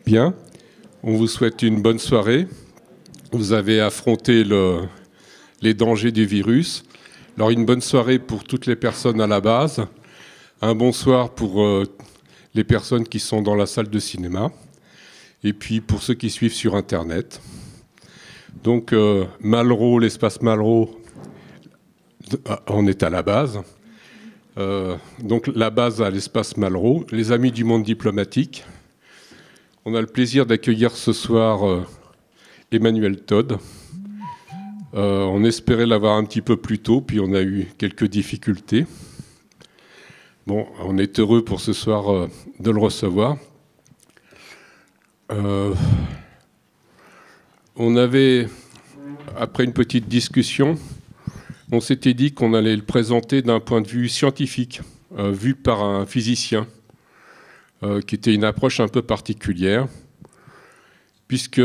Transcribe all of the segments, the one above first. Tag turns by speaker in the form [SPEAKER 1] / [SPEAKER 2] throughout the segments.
[SPEAKER 1] Bien, on vous souhaite une bonne soirée. Vous avez affronté les dangers du virus. Alors une bonne soirée pour toutes les personnes à la base. Un bonsoir pour les personnes qui sont dans la salle de cinéma. Et puis pour ceux qui suivent sur Internet. Donc Malraux, l'espace Malraux, on est à la base. Donc la base à l'espace Malraux, les amis du monde diplomatique. On a le plaisir d'accueillir ce soir Emmanuel Todd. On espérait l'avoir un petit peu plus tôt, puis on a eu quelques difficultés. Bon, on est heureux pour ce soir de le recevoir. On avait, après une petite discussion, on s'était dit qu'on allait le présenter d'un point de vue scientifique, vu par un physicien, qui était une approche un peu particulière, puisque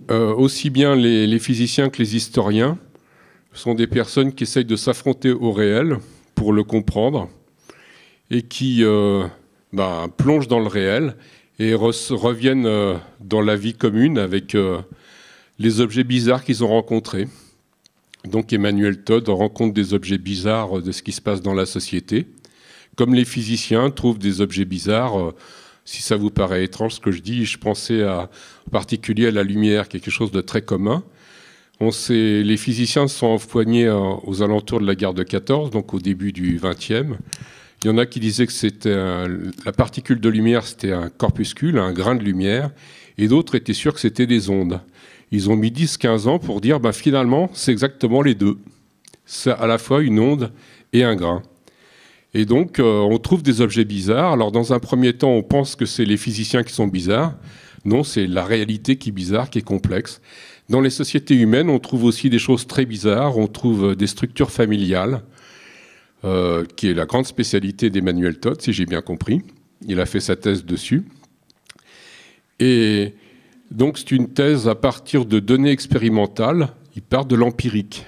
[SPEAKER 1] aussi bien les physiciens que les historiens sont des personnes qui essayent de s'affronter au réel pour le comprendre et qui plongent dans le réel et reviennent dans la vie commune avec les objets bizarres qu'ils ont rencontrés. Donc Emmanuel Todd rencontre des objets bizarres de ce qui se passe dans la société. Comme les physiciens trouvent des objets bizarres, si ça vous paraît étrange ce que je dis, je pensais en particulier à la lumière, quelque chose de très commun. Les physiciens se sont empoignés aux alentours de la guerre de 14, donc au début du XXe. Il y en a qui disaient que c'était la particule de lumière, c'était un corpuscule, un grain de lumière, et d'autres étaient sûrs que c'était des ondes. Ils ont mis 10-15 ans pour dire, finalement, c'est exactement les deux. C'est à la fois une onde et un grain. Et donc, on trouve des objets bizarres. Alors, dans un premier temps, on pense que c'est les physiciens qui sont bizarres. Non, c'est la réalité qui est bizarre, qui est complexe. Dans les sociétés humaines, on trouve aussi des choses très bizarres. On trouve des structures familiales, qui est la grande spécialité d'Emmanuel Todd, si j'ai bien compris. Il a fait sa thèse dessus. Et donc, c'est une thèse à partir de données expérimentales. Il part de l'empirique.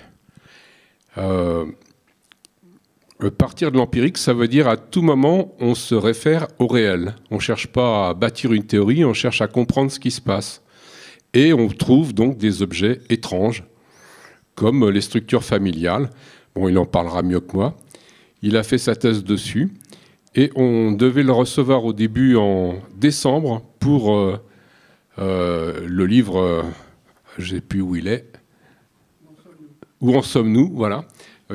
[SPEAKER 1] Partir de l'empirique, ça veut dire à tout moment, on se réfère au réel. On ne cherche pas à bâtir une théorie, on cherche à comprendre ce qui se passe. Et on trouve donc des objets étranges, comme les structures familiales. Bon, il en parlera mieux que moi. Il a fait sa thèse dessus. Et on devait le recevoir au début en décembre pour le livre, je ne sais plus où il est. Où en sommes-nous, voilà,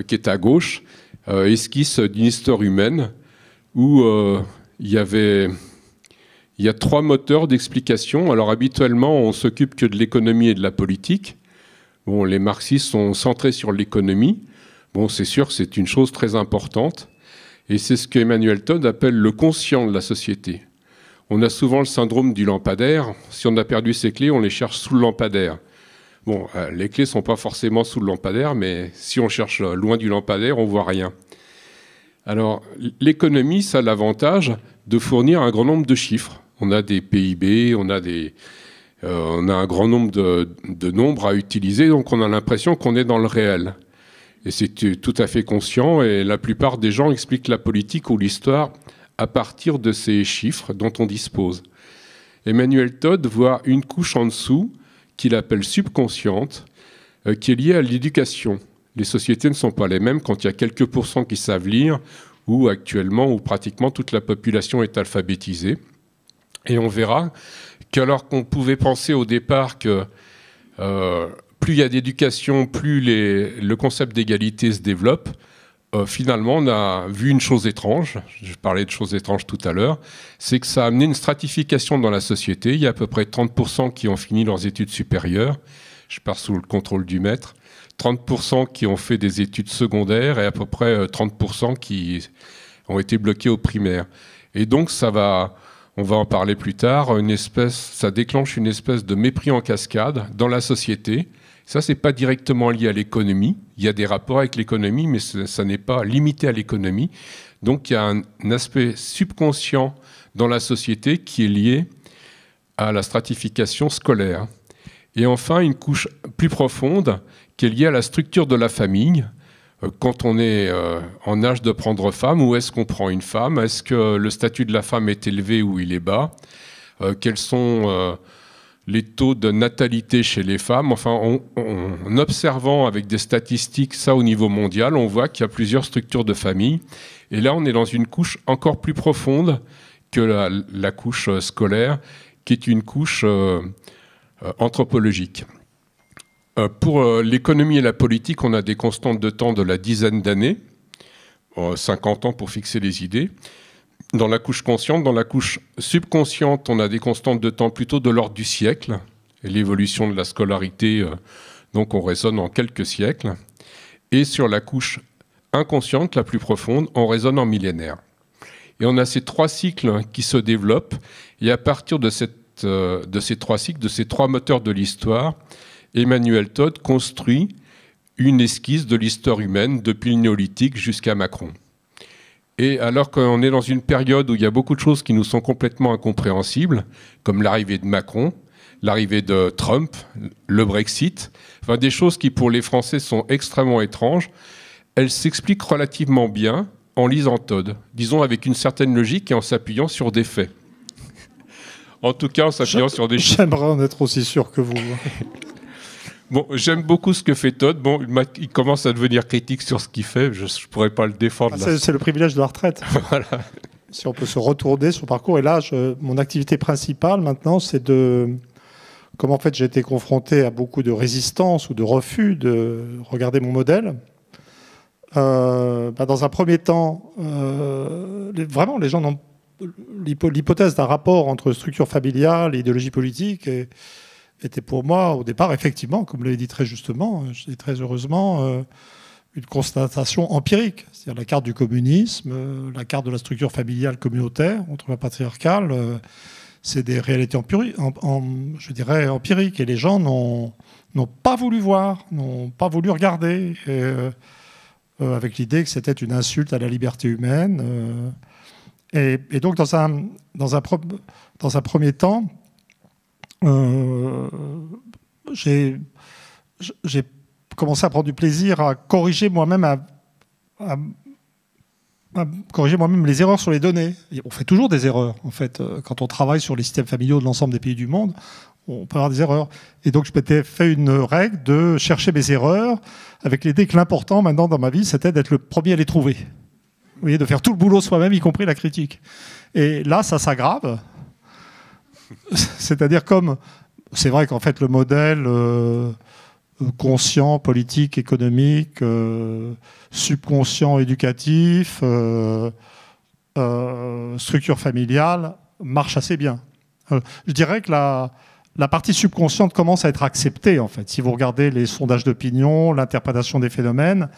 [SPEAKER 1] qui est à gauche. Esquisse d'une histoire humaine où il y a 3 moteurs d'explication. Alors habituellement, on s'occupe que de l'économie et de la politique. Bon, les marxistes sont centrés sur l'économie. Bon, c'est sûr, c'est une chose très importante. Et c'est ce qu'Emmanuel Todd appelle le conscient de la société. On a souvent le syndrome du lampadaire. Si on a perdu ses clés, on les cherche sous le lampadaire. Bon, les clés ne sont pas forcément sous le lampadaire, mais si on cherche loin du lampadaire, on ne voit rien. Alors, l'économie, ça a l'avantage de fournir un grand nombre de chiffres. On a des PIB, on a un grand nombre de nombres à utiliser, donc on a l'impression qu'on est dans le réel. Et c'est tout à fait conscient, et la plupart des gens expliquent la politique ou l'histoire à partir de ces chiffres dont on dispose. Emmanuel Todd voit une couche en dessous, qu'il appelle subconsciente, qui est liée à l'éducation. Les sociétés ne sont pas les mêmes quand il y a quelques pourcents qui savent lire, ou actuellement, où pratiquement toute la population est alphabétisée. Et on verra qu'alors qu'on pouvait penser au départ que plus il y a d'éducation, plus le concept d'égalité se développe, finalement, on a vu une chose étrange, je parlais de choses étranges tout à l'heure, c'est que ça a amené une stratification dans la société. Il y a à peu près 30% qui ont fini leurs études supérieures, je pars sous le contrôle du maître, 30% qui ont fait des études secondaires et à peu près 30% qui ont été bloqués au primaire. Et donc, on va en parler plus tard, ça déclenche une espèce de mépris en cascade dans la société. Ça, ce n'est pas directement lié à l'économie. Il y a des rapports avec l'économie, mais ça n'est pas limité à l'économie. Donc, il y a un aspect subconscient dans la société qui est lié à la stratification scolaire. Et enfin, une couche plus profonde qui est liée à la structure de la famille. Quand on est en âge de prendre femme, où est-ce qu'on prend une femme? Est-ce que le statut de la femme est élevé ou il est bas? quels sont les taux de natalité chez les femmes. Enfin, en observant avec des statistiques ça au niveau mondial, on voit qu'il y a plusieurs structures de famille. Et là, on est dans une couche encore plus profonde que la couche scolaire, qui est une couche anthropologique. Pour l'économie et la politique, on a des constantes de temps de la dizaine d'années, 50 ans pour fixer les idées. Dans la couche consciente, dans la couche subconsciente, on a des constantes de temps plutôt de l'ordre du siècle. Et l'évolution de la scolarité, donc on raisonne en quelques siècles. Et sur la couche inconsciente, la plus profonde, on raisonne en millénaires. Et on a ces trois cycles qui se développent. Et à partir de ces trois cycles, de ces trois moteurs de l'histoire, Emmanuel Todd construit une esquisse de l'histoire humaine depuis le néolithique jusqu'à Macron. Et alors qu'on est dans une période où il y a beaucoup de choses qui nous sont complètement incompréhensibles, comme l'arrivée de Macron, l'arrivée de Trump, le Brexit, enfin des choses qui pour les Français sont extrêmement étranges, elles s'expliquent relativement bien en lisant Todd, disons avec une certaine logique et en s'appuyant sur des faits. En tout cas, en s'appuyant sur des chiffres.
[SPEAKER 2] J'aimerais en être aussi sûr que vous.
[SPEAKER 1] Bon, j'aime beaucoup ce que fait Todd. Bon, il commence à devenir critique sur ce qu'il fait. Je ne pourrais pas le défendre.
[SPEAKER 2] C'est le privilège de la retraite.
[SPEAKER 1] Voilà.
[SPEAKER 2] Si on peut se retourner sur le parcours. Et là, mon activité principale maintenant, c'est de... Comme en fait j'ai été confronté à beaucoup de résistance ou de refus de regarder mon modèle. Dans un premier temps, vraiment, les gens n'ont... L'hypothèse d'un rapport entre structure familiale et idéologie politique était pour moi, au départ, effectivement, comme vous l'avez dit très justement, et très heureusement, une constatation empirique. C'est-à-dire la carte du communisme, la carte de la structure familiale communautaire, autrement patriarcale, c'est des réalités je dirais empiriques. Et les gens n'ont pas voulu voir, n'ont pas voulu regarder, avec l'idée que c'était une insulte à la liberté humaine. Et donc, dans un premier temps, j'ai commencé à prendre du plaisir à corriger moi-même à corriger moi-même les erreurs sur les données. Et on fait toujours des erreurs, en fait. Quand on travaille sur les systèmes familiaux de l'ensemble des pays du monde, on peut avoir des erreurs. Et donc, je m'étais fait une règle de chercher mes erreurs avec l'idée que l'important, maintenant, dans ma vie, c'était d'être le premier à les trouver. Vous voyez, de faire tout le boulot soi-même, y compris la critique. Et là, ça s'aggrave. C'est-à-dire comme... C'est vrai qu'en fait, le modèle conscient, politique, économique, subconscient, éducatif, structure familiale, marche assez bien. Je dirais que la partie subconsciente commence à être acceptée, en fait. Si vous regardez les sondages d'opinion, l'interprétation des phénomènes,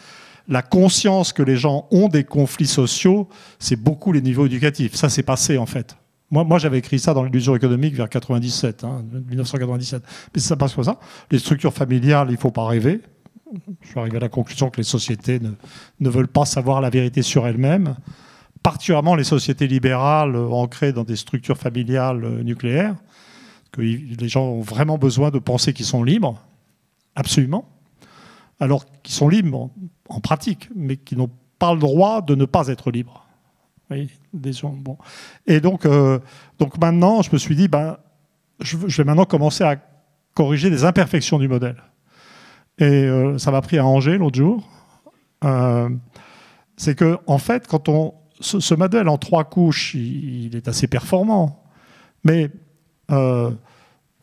[SPEAKER 2] la conscience que les gens ont des conflits sociaux, c'est beaucoup les niveaux éducatifs. Ça, c'est passé, en fait. Moi, j'avais écrit ça dans l'illusion économique vers 1997. Mais ça passe comme ça. Les structures familiales, il ne faut pas rêver. Je suis arrivé à la conclusion que les sociétés ne veulent pas savoir la vérité sur elles-mêmes. Particulièrement les sociétés libérales ancrées dans des structures familiales nucléaires. Que les gens ont vraiment besoin de penser qu'ils sont libres. Absolument. Alors qu'ils sont libres en pratique, mais qui n'ont pas le droit de ne pas être libres. Oui, bon. Et donc maintenant, je me suis dit, je vais maintenant commencer à corriger des imperfections du modèle. Et ça m'a pris à Angers l'autre jour. C'est que, en fait, ce modèle en 3 couches, il est assez performant. Mais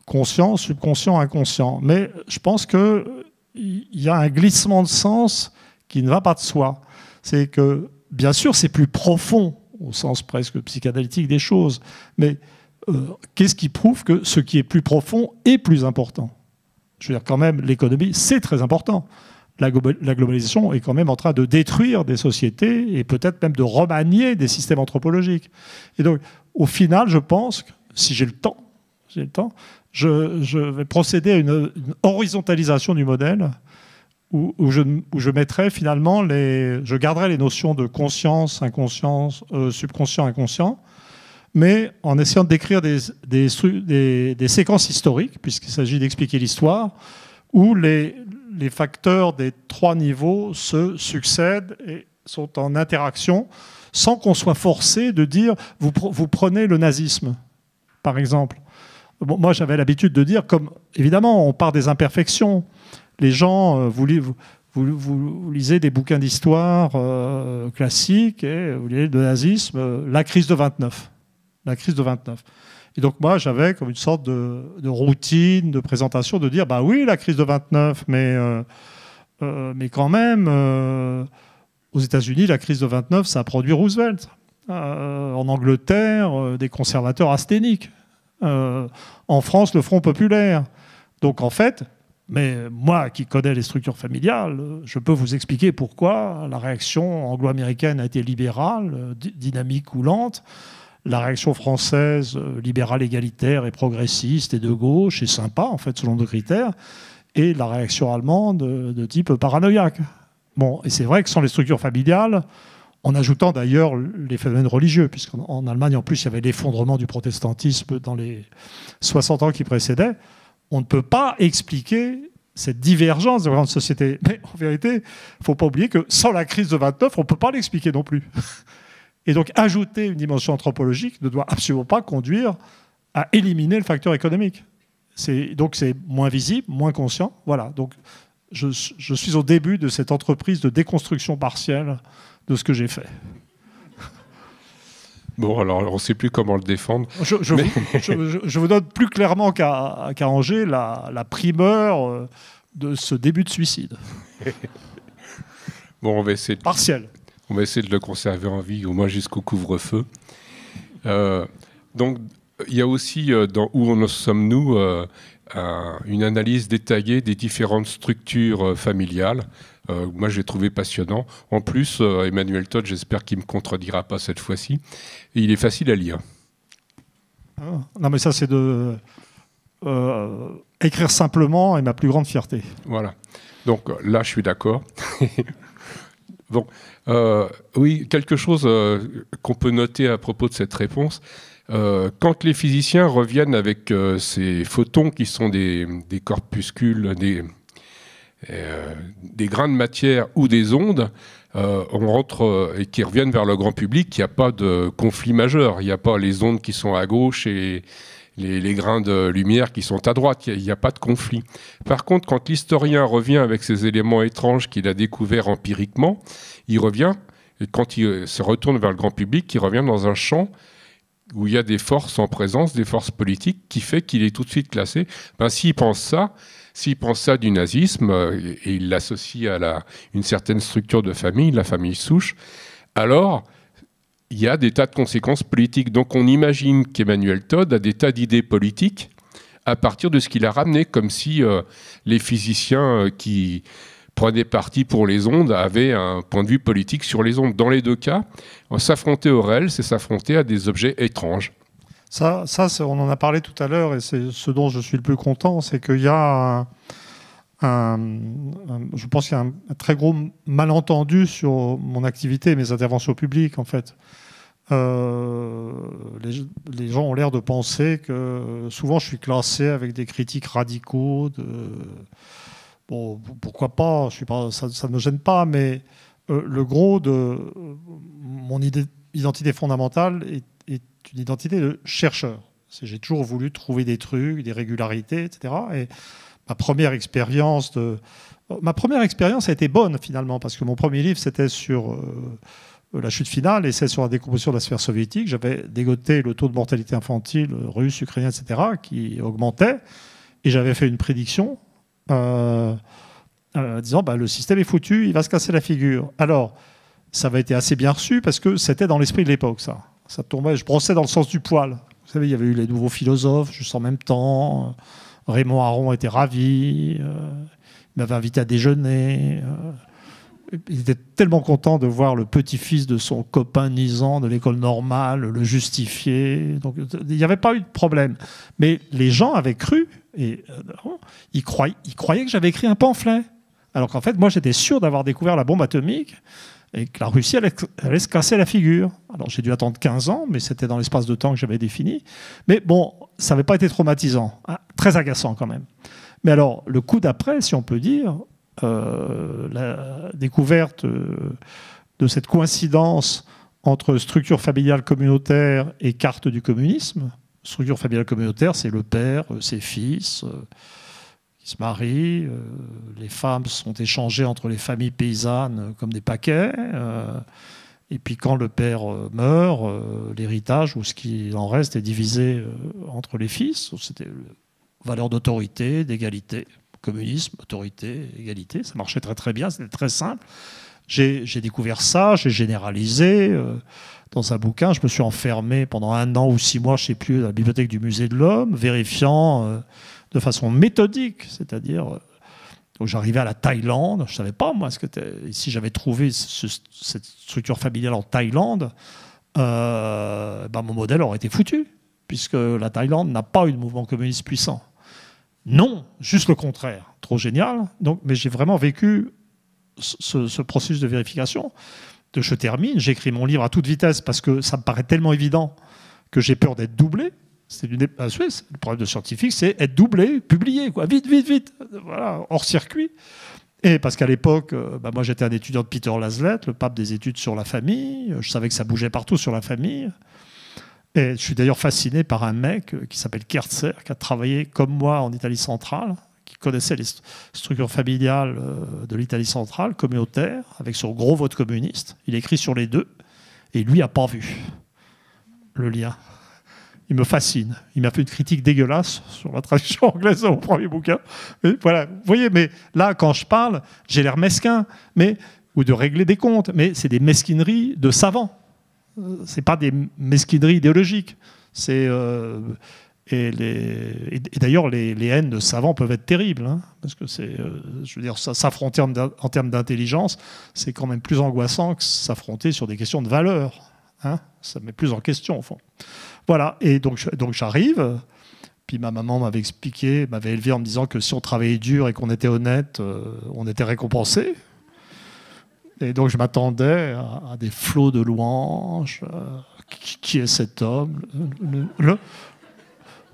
[SPEAKER 2] conscient, subconscient, inconscient. Mais je pense qu'il y a un glissement de sens qui ne va pas de soi. C'est que, bien sûr, c'est plus profond, au sens presque psychanalytique des choses. Mais qu'est-ce qui prouve que ce qui est plus profond est plus important? Je veux dire, quand même, l'économie, c'est très important. La globalisation est quand même en train de détruire des sociétés et peut-être même de remanier des systèmes anthropologiques. Et donc, au final, je pense que, si j'ai le temps, je vais procéder à une horizontalisation du modèle où je mettrai finalement je garderai les notions de conscience, inconscience, subconscient, inconscient, mais en essayant de décrire des séquences historiques, puisqu'il s'agit d'expliquer l'histoire, où les facteurs des 3 niveaux se succèdent et sont en interaction, sans qu'on soit forcé de dire vous prenez le nazisme. par exemple. Bon, moi, j'avais l'habitude de dire, comme évidemment, on part des imperfections. Les gens, vous lisez des bouquins d'histoire classiques, et vous lisez le nazisme, la crise de 29. La crise de 29. Et donc moi, j'avais comme une sorte de routine, de présentation, de dire, bah oui, la crise de 29, mais quand même, aux États-Unis, la crise de 29, ça a produit Roosevelt. En Angleterre, des conservateurs asthéniques. En France, le Front populaire. Donc en fait, mais moi qui connais les structures familiales, je peux vous expliquer pourquoi la réaction anglo-américaine a été libérale, dynamique ou lente. La réaction française, libérale, égalitaire et progressiste et de gauche, est sympa, en fait, selon nos critères. Et la réaction allemande de type paranoïaque. Bon, et c'est vrai que sans les structures familiales, en ajoutant d'ailleurs les phénomènes religieux, puisqu'en Allemagne, en plus, il y avait l'effondrement du protestantisme dans les 60 ans qui précédaient, on ne peut pas expliquer cette divergence de grandes sociétés. Mais en vérité, il ne faut pas oublier que sans la crise de 29, on ne peut pas l'expliquer non plus. Et donc, ajouter une dimension anthropologique ne doit absolument pas conduire à éliminer le facteur économique. Donc, c'est moins visible, moins conscient. Voilà. Donc, je suis au début de cette entreprise de déconstruction partielle de ce que j'ai fait.
[SPEAKER 1] Bon, alors, on ne sait plus comment le défendre.
[SPEAKER 2] Je vous donne plus clairement qu'à Angers la primeur de ce début de suicide.
[SPEAKER 1] Bon, on va essayer
[SPEAKER 2] partiel.
[SPEAKER 1] On va essayer de le conserver en vie, au moins jusqu'au couvre-feu. Donc, il y a aussi, dans Où en sommes-nous, une analyse détaillée des différentes structures familiales. Moi, je l'ai trouvé passionnant. En plus, Emmanuel Todd, j'espère qu'il ne me contredira pas cette fois-ci. Et il est facile à lire.
[SPEAKER 2] Non, mais ça, c'est de écrire simplement est ma plus grande fierté.
[SPEAKER 1] Voilà. Donc là, je suis d'accord. Bon, oui, quelque chose qu'on peut noter à propos de cette réponse. Quand les physiciens reviennent avec ces photons qui sont des corpuscules, des grains de matière ou des ondes, on rentre et qui reviennent vers le grand public, il n'y a pas de conflit majeur. Il n'y a pas les ondes qui sont à gauche et les grains de lumière qui sont à droite. Il n'y a pas de conflit. Par contre, quand l'historien revient avec ces éléments étranges qu'il a découverts empiriquement, il revient, et quand il se retourne vers le grand public, il revient dans un champ où il y a des forces en présence, des forces politiques, qui fait qu'il est tout de suite classé. Ben, s'il pense ça du nazisme, et il l'associe à une certaine structure de famille, la famille souche, alors il y a des tas de conséquences politiques. Donc on imagine qu'Emmanuel Todd a des tas d'idées politiques à partir de ce qu'il a ramené, comme si les physiciens qui prenaient parti pour les ondes avaient un point de vue politique sur les ondes. Dans les deux cas, s'affronter au réel, c'est s'affronter à des objets étranges.
[SPEAKER 2] Ça, on en a parlé tout à l'heure, et c'est ce dont je suis le plus content, c'est qu'il y a je pense qu'il y a un très gros malentendu sur mon activité et mes interventions publiques, en fait. Les gens ont l'air de penser que souvent je suis classé avec des critiques radicaux. Bon, pourquoi pas, ça ne me gêne pas, mais le gros de mon identité fondamentale est une identité de chercheur. J'ai toujours voulu trouver des trucs, des régularités, etc. Et ma première expérience a été bonne, finalement, parce que mon premier livre, c'était sur la chute finale, et c'est sur la décomposition de la sphère soviétique. J'avais dégoté le taux de mortalité infantile russe, ukrainien, etc., qui augmentait, et j'avais fait une prédiction disant le système est foutu, il va se casser la figure. Alors, ça avait été assez bien reçu, parce que c'était dans l'esprit de l'époque, ça. Ça tombait, je brossais dans le sens du poil. Vous savez, il y avait eu les nouveaux philosophes, juste en même temps. Raymond Aron était ravi. Il m'avait invité à déjeuner. Il était tellement content de voir le petit-fils de son copain Nizan de l'école normale le justifier. Donc, il n'y avait pas eu de problème. Mais les gens avaient cru, et ils croyaient que j'avais écrit un pamphlet. Alors qu'en fait, moi, j'étais sûr d'avoir découvert la bombe atomique et que la Russie allait se casser la figure. Alors j'ai dû attendre 15 ans, mais c'était dans l'espace de temps que j'avais défini. Mais bon, ça n'avait pas été traumatisant, hein, très agaçant quand même. Mais alors, le coup d'après, si on peut dire, la découverte de cette coïncidence entre structure familiale communautaire et carte du communisme, structure familiale communautaire, c'est le père, ses fils qui se marient, les femmes sont échangées entre les familles paysannes comme des paquets. Et puis quand le père meurt, l'héritage ou ce qu'il en reste est divisé entre les fils. C'était valeur d'autorité, d'égalité. Communisme, autorité, égalité. Ça marchait très très bien, c'était très simple. J'ai découvert ça, j'ai généralisé. Dans un bouquin, je me suis enfermé pendant 1 an ou 6 mois, je ne sais plus, à la bibliothèque du Musée de l'Homme, vérifiant de façon méthodique, c'est-à-dire j'arrivais à la Thaïlande, je ne savais pas moi ce que c'était. Si j'avais trouvé cette structure familiale en Thaïlande, mon modèle aurait été foutu, puisque la Thaïlande n'a pas eu de mouvement communiste puissant. Non, juste le contraire. Trop génial. Donc, mais j'ai vraiment vécu ce processus de vérification. Je termine, j'écris mon livre à toute vitesse parce que ça me paraît tellement évident que j'ai peur d'être doublé. Le problème de scientifique, c'est être doublé, publié, quoi. Vite, vite, vite. Voilà, hors circuit. Et parce qu'à l'époque, moi j'étais un étudiant de Peter Laslett, le pape des études sur la famille. Je savais que ça bougeait partout sur la famille. Et je suis d'ailleurs fasciné par un mec qui s'appelle Kertzer, qui a travaillé comme moi en Italie centrale, qui connaissait les structures familiales de l'Italie centrale, communautaire, avec son gros vote communiste. Il écrit sur les deux, et lui n'a pas vu le lien. Il me fascine. Il m'a fait une critique dégueulasse sur la traduction anglaise de mon premier bouquin. Mais voilà, vous voyez, mais là, quand je parle, j'ai l'air mesquin, ou de régler des comptes, mais c'est des mesquineries de savants. C'est pas des mesquineries idéologiques. Et d'ailleurs, les haines de savants peuvent être terribles, hein, parce que je veux dire, s'affronter en termes d'intelligence, c'est quand même plus angoissant que s'affronter sur des questions de valeur. Hein, ça met plus en question, au fond. Voilà, et donc j'arrive, puis ma maman m'avait élevé en me disant que si on travaillait dur et qu'on était honnête, on était récompensé. Et donc je m'attendais à des flots de louanges. Qui est cet homme ?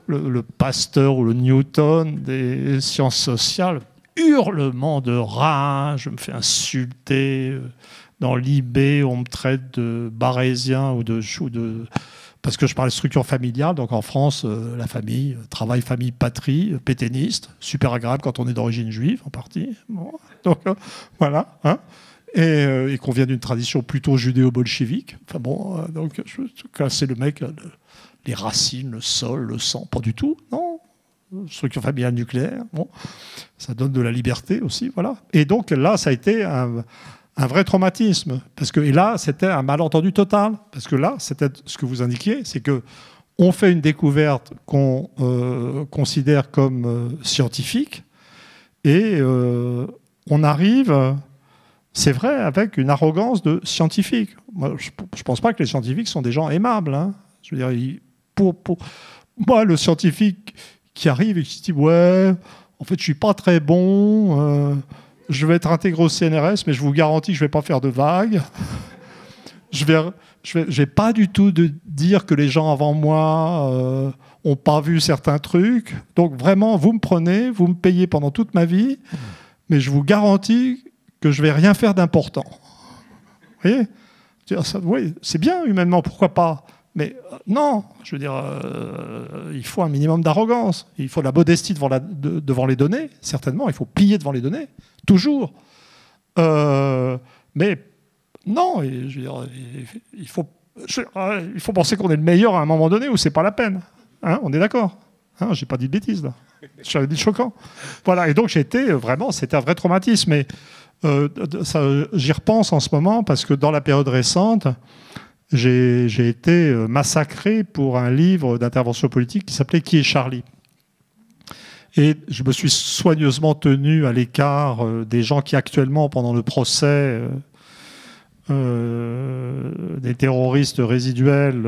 [SPEAKER 2] Le pasteur ou le Newton des sciences sociales, hurlement de rage, je me fais insulter. Dans l'IB, on me traite de barésien ou de parce que je parle de structure familiale. Donc en France, la famille, travail, famille, patrie, pétainiste, super agréable quand on est d'origine juive en partie. Bon, donc voilà. Hein. Et qu'on vient d'une tradition plutôt judéo-bolchevique. Enfin bon, donc c'est le mec, les racines, le sol, le sang, pas du tout, non. Structure familiale nucléaire, bon, ça donne de la liberté aussi, voilà. Et donc là, ça a été un vrai traumatisme, et là, c'était un malentendu total, parce que là, c'était ce que vous indiquiez, c'est que on fait une découverte qu'on considère comme scientifique, et on arrive. C'est vrai, avec une arrogance de scientifique. Moi, je ne pense pas que les scientifiques sont des gens aimables. Hein. Je veux dire, pour moi, le scientifique qui arrive et qui se dit « Ouais, en fait, je ne suis pas très bon, je vais être intégré au CNRS, mais je vous garantis que je ne vais pas faire de vagues. Je vais pas du tout dire que les gens avant moi n'ont pas vu certains trucs. Donc vraiment, vous me prenez, vous me payez pendant toute ma vie, mais je vous garantis que je ne vais rien faire d'important. » Vous voyez ? Oui, c'est bien humainement, pourquoi pas ? Mais non, je veux dire, il faut un minimum d'arrogance. Il faut de la modestie devant les données, certainement. Il faut plier devant les données, toujours. Mais non, je veux dire, il faut penser qu'on est le meilleur à un moment donné où c'est pas la peine. Hein, on est d'accord ? Hein, j'ai pas dit de bêtises, là. J'avais dit choquant. Voilà, et donc c'était un vrai traumatisme. Mais j'y repense en ce moment parce que dans la période récente, j'ai été massacré pour un livre d'intervention politique qui s'appelait « Qui est Charlie ?» Et je me suis soigneusement tenu à l'écart des gens qui actuellement, pendant le procès des terroristes résiduels,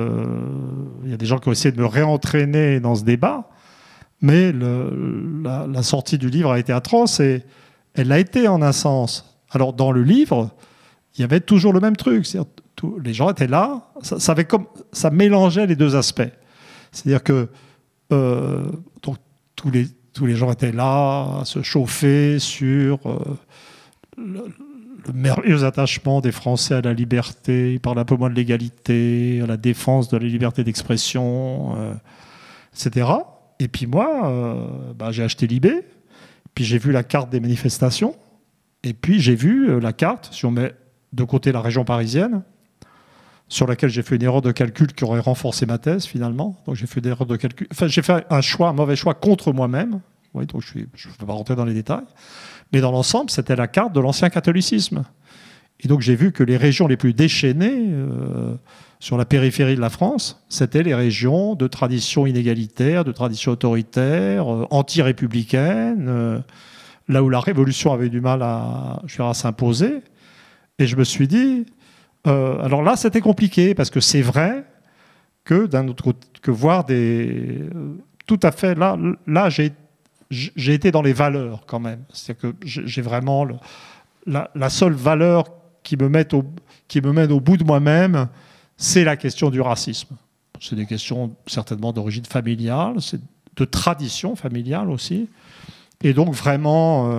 [SPEAKER 2] il y a des gens qui ont essayé de me réentraîner dans ce débat, mais la sortie du livre a été atroce et elle l'a été en un sens. Alors dans le livre, il y avait toujours le même truc, c'est-à-dire les gens étaient là, ça mélangeait les deux aspects. C'est-à-dire que donc, tous les gens étaient là à se chauffer sur le merveilleux attachement des Français à la liberté. Ils parlaient un peu moins de l'égalité, à la défense de la liberté d'expression. etc. Et puis moi, j'ai acheté l'eBay, puis j'ai vu la carte des manifestations, et puis j'ai vu la carte, si on met de côté la région parisienne, sur laquelle j'ai fait une erreur de calcul qui aurait renforcé ma thèse finalement. Donc j'ai fait une erreur de calcul. Enfin, j'ai fait un mauvais choix contre moi-même. Oui, donc je ne peux pas rentrer dans les détails. Mais dans l'ensemble, c'était la carte de l'ancien catholicisme. Et donc j'ai vu que les régions les plus déchaînées sur la périphérie de la France, c'était les régions de tradition inégalitaire, de tradition autoritaire, anti-républicaine, là où la révolution avait du mal à s'imposer. Et je me suis dit, alors là, c'était compliqué, parce que c'est vrai que d'un autre côté, que voir des... tout à fait, là j'ai été dans les valeurs quand même. C'est-à-dire que j'ai vraiment... La seule valeur qui me mène au bout de moi-même, c'est la question du racisme. C'est des questions certainement d'origine familiale, c'est de tradition familiale aussi. Et donc vraiment,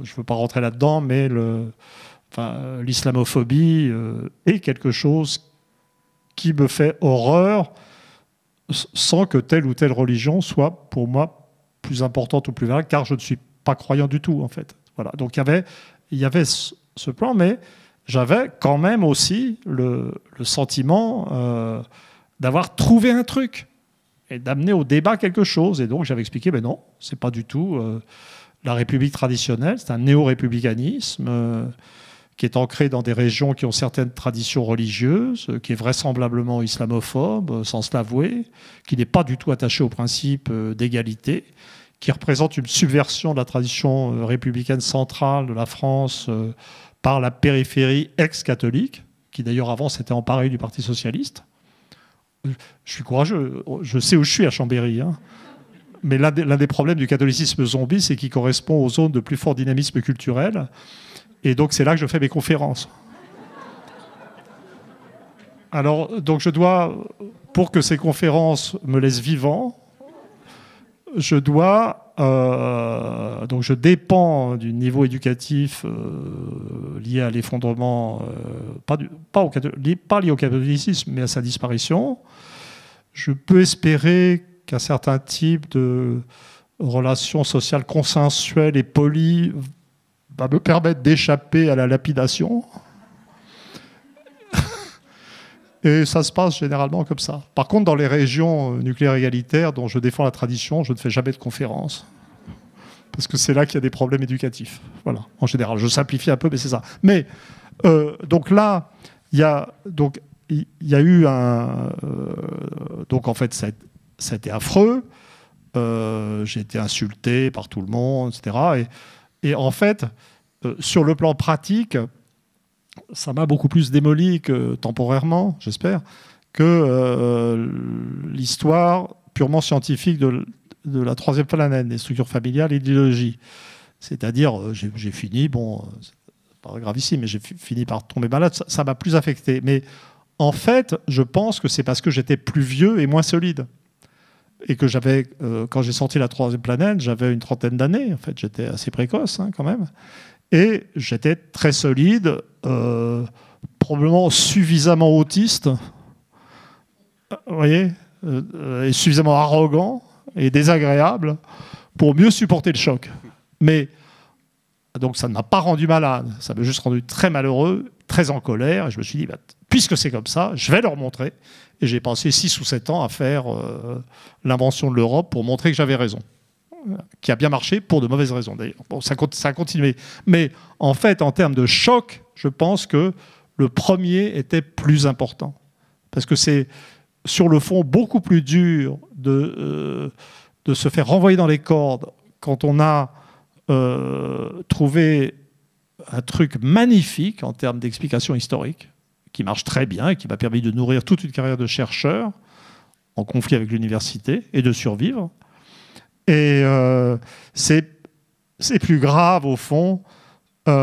[SPEAKER 2] je ne veux pas rentrer là-dedans, mais l'islamophobie est quelque chose qui me fait horreur sans que telle ou telle religion soit pour moi plus importante ou plus valable, car je ne suis pas croyant du tout en fait. Voilà. Donc il y avait ce plan, mais j'avais quand même aussi le sentiment d'avoir trouvé un truc et d'amener au débat quelque chose. Et donc j'avais expliqué, mais non, c'est pas du tout la République traditionnelle, c'est un néo-républicanisme qui est ancré dans des régions qui ont certaines traditions religieuses, qui est vraisemblablement islamophobe, sans se l'avouer, qui n'est pas du tout attaché au principe d'égalité, qui représente une subversion de la tradition républicaine centrale de la France par la périphérie ex-catholique, qui d'ailleurs avant s'était emparée du Parti socialiste. Je suis courageux, je sais où je suis à Chambéry, hein. Mais l'un des problèmes du catholicisme zombie, c'est qu'il correspond aux zones de plus fort dynamisme culturel. Et donc c'est là que je fais mes conférences. Alors, donc je dois, pour que ces conférences me laissent vivant, je dépends du niveau éducatif lié à l'effondrement, pas lié au catholicisme, mais à sa disparition. Je peux espérer qu'un certain type de relations sociales consensuelles et polies va me permettre d'échapper à la lapidation. Et ça se passe généralement comme ça. Par contre, dans les régions nucléaires égalitaires dont je défends la tradition, je ne fais jamais de conférences. Parce que c'est là qu'il y a des problèmes éducatifs. Voilà, en général. Je simplifie un peu, mais c'est ça. Mais, donc là, il y a eu un... donc en fait, ça a été affreux. J'ai été insulté par tout le monde, etc. Et en fait, sur le plan pratique, ça m'a beaucoup plus démoli que temporairement, j'espère, que l'histoire purement scientifique de la troisième planète, des structures familiales et l'idéologie. C'est-à-dire, j'ai fini, bon, c'est pas grave ici, mais j'ai fini par tomber malade, ça m'a plus affecté. Mais en fait, je pense que c'est parce que j'étais plus vieux et moins solide. Et que j'avais, quand j'ai sorti la troisième planète, j'avais une trentaine d'années. En fait, j'étais assez précoce, hein, quand même. Et j'étais très solide, probablement suffisamment autiste, vous voyez, et suffisamment arrogant et désagréable pour mieux supporter le choc. Mais donc ça ne m'a pas rendu malade, ça m'a juste rendu très malheureux, très en colère. Et je me suis dit, puisque c'est comme ça, je vais leur montrer. Et j'ai passé 6 ou 7 ans à faire l'invention de l'Europe pour montrer que j'avais raison. Qui a bien marché pour de mauvaises raisons d'ailleurs. Bon, ça a continué. Mais en fait, en termes de choc, je pense que le premier était plus important. Parce que c'est, sur le fond, beaucoup plus dur de se faire renvoyer dans les cordes quand on a trouvé un truc magnifique en termes d'explication historique, qui marche très bien et qui m'a permis de nourrir toute une carrière de chercheur en conflit avec l'université et de survivre. Et c'est plus grave, au fond, quand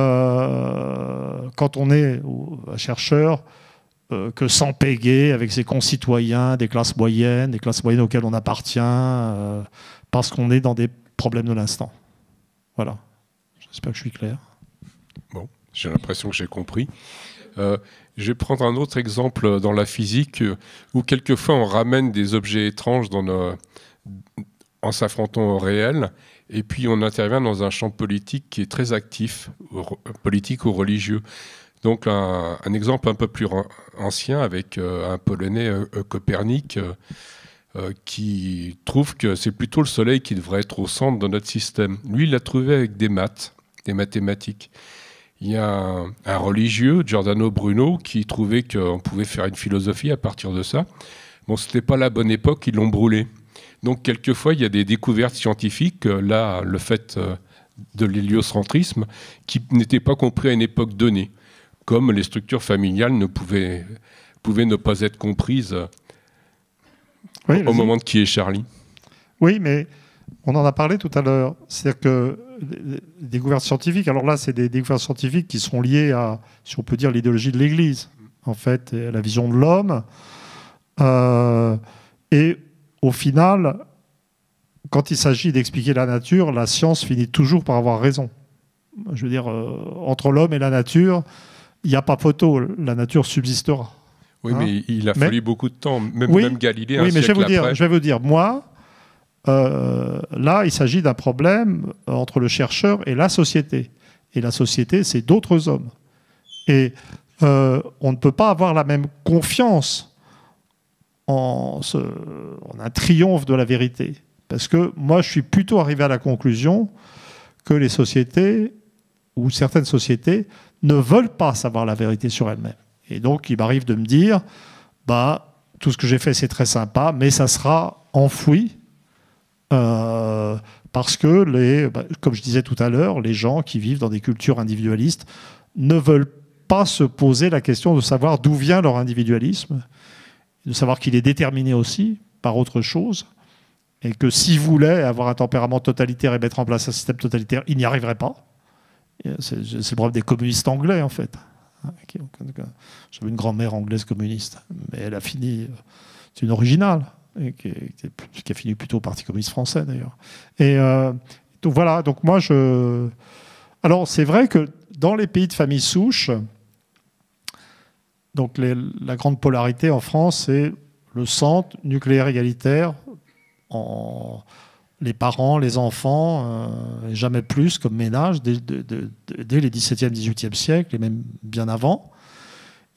[SPEAKER 2] on est un chercheur, que s'empéguer avec ses concitoyens des classes moyennes auxquelles on appartient, parce qu'on est dans des problèmes de l'instant. Voilà. J'espère que je suis clair.
[SPEAKER 1] Bon, j'ai l'impression que j'ai compris. Je vais prendre un autre exemple dans la physique, où quelquefois on ramène des objets étranges dans en s'affrontant au réel. Et puis on intervient dans un champ politique qui est très actif, politique ou religieux. Donc un exemple un peu plus ancien avec un Polonais, Copernic, qui trouve que c'est plutôt le Soleil qui devrait être au centre de notre système. Lui, il l'a trouvé avec des maths, des mathématiques. Il y a un religieux, Giordano Bruno, qui trouvait qu'on pouvait faire une philosophie à partir de ça. Bon, ce n'était pas la bonne époque, ils l'ont brûlé. Donc, quelquefois, il y a des découvertes scientifiques, là, le fait de l'héliocentrisme, qui n'étaient pas compris à une époque donnée, comme les structures familiales pouvaient ne pas être comprises au moment de Qui est Charlie.
[SPEAKER 2] Oui, mais on en a parlé tout à l'heure. C'est-à-dire que les découvertes scientifiques, alors là, c'est des découvertes scientifiques qui sont liées à, si on peut dire, l'idéologie de l'Église, en fait, et à la vision de l'homme. Et au final, quand il s'agit d'expliquer la nature, la science finit toujours par avoir raison. Je veux dire, entre l'homme et la nature, il n'y a pas photo. La nature subsistera.
[SPEAKER 1] Oui, mais il a fallu beaucoup de temps. Même Galilée, un siècle après.
[SPEAKER 2] Je vais vous dire, moi, là, il s'agit d'un problème entre le chercheur et la société. Et la société, c'est d'autres hommes. Et on ne peut pas avoir la même confiance en un triomphe de la vérité. Parce que moi, je suis plutôt arrivé à la conclusion que les sociétés, ou certaines sociétés, ne veulent pas savoir la vérité sur elles-mêmes. Et donc, il m'arrive de me dire, tout ce que j'ai fait, c'est très sympa, mais ça sera enfoui, parce que, comme je disais tout à l'heure, les gens qui vivent dans des cultures individualistes ne veulent pas se poser la question de savoir d'où vient leur individualisme, de savoir qu'il est déterminé aussi par autre chose, et que s'ils voulaient avoir un tempérament totalitaire et mettre en place un système totalitaire, ils n'y arriveraient pas. C'est le problème des communistes anglais, en fait. J'avais une grand-mère anglaise communiste, mais elle a fini... C'est une originale, et qui a fini plutôt au Parti communiste français, d'ailleurs. Et donc voilà, donc moi, Alors, c'est vrai que dans les pays de famille souche, donc la grande polarité en France, c'est le centre nucléaire égalitaire, les parents, les enfants, et jamais plus comme ménage, dès les 17e, 18e siècles, et même bien avant.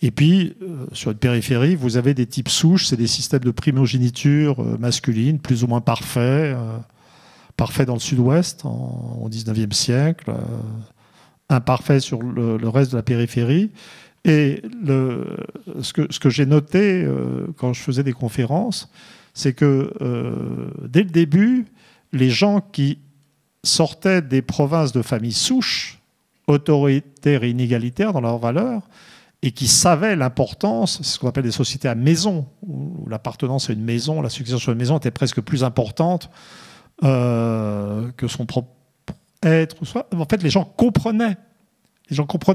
[SPEAKER 2] Et puis, sur une périphérie, vous avez des types souches, c'est des systèmes de primogéniture masculine, plus ou moins parfaits, parfaits dans le sud-ouest au 19e siècle, imparfaits sur le reste de la périphérie. Et ce que j'ai noté quand je faisais des conférences, c'est que dès le début, les gens qui sortaient des provinces de familles souches, autoritaires et inégalitaires dans leurs valeurs, et qui savaient l'importance, c'est ce qu'on appelle des sociétés à maison, où l'appartenance à une maison, la succession sur une maison était presque plus importante que son propre être. En fait, les gens comprenaient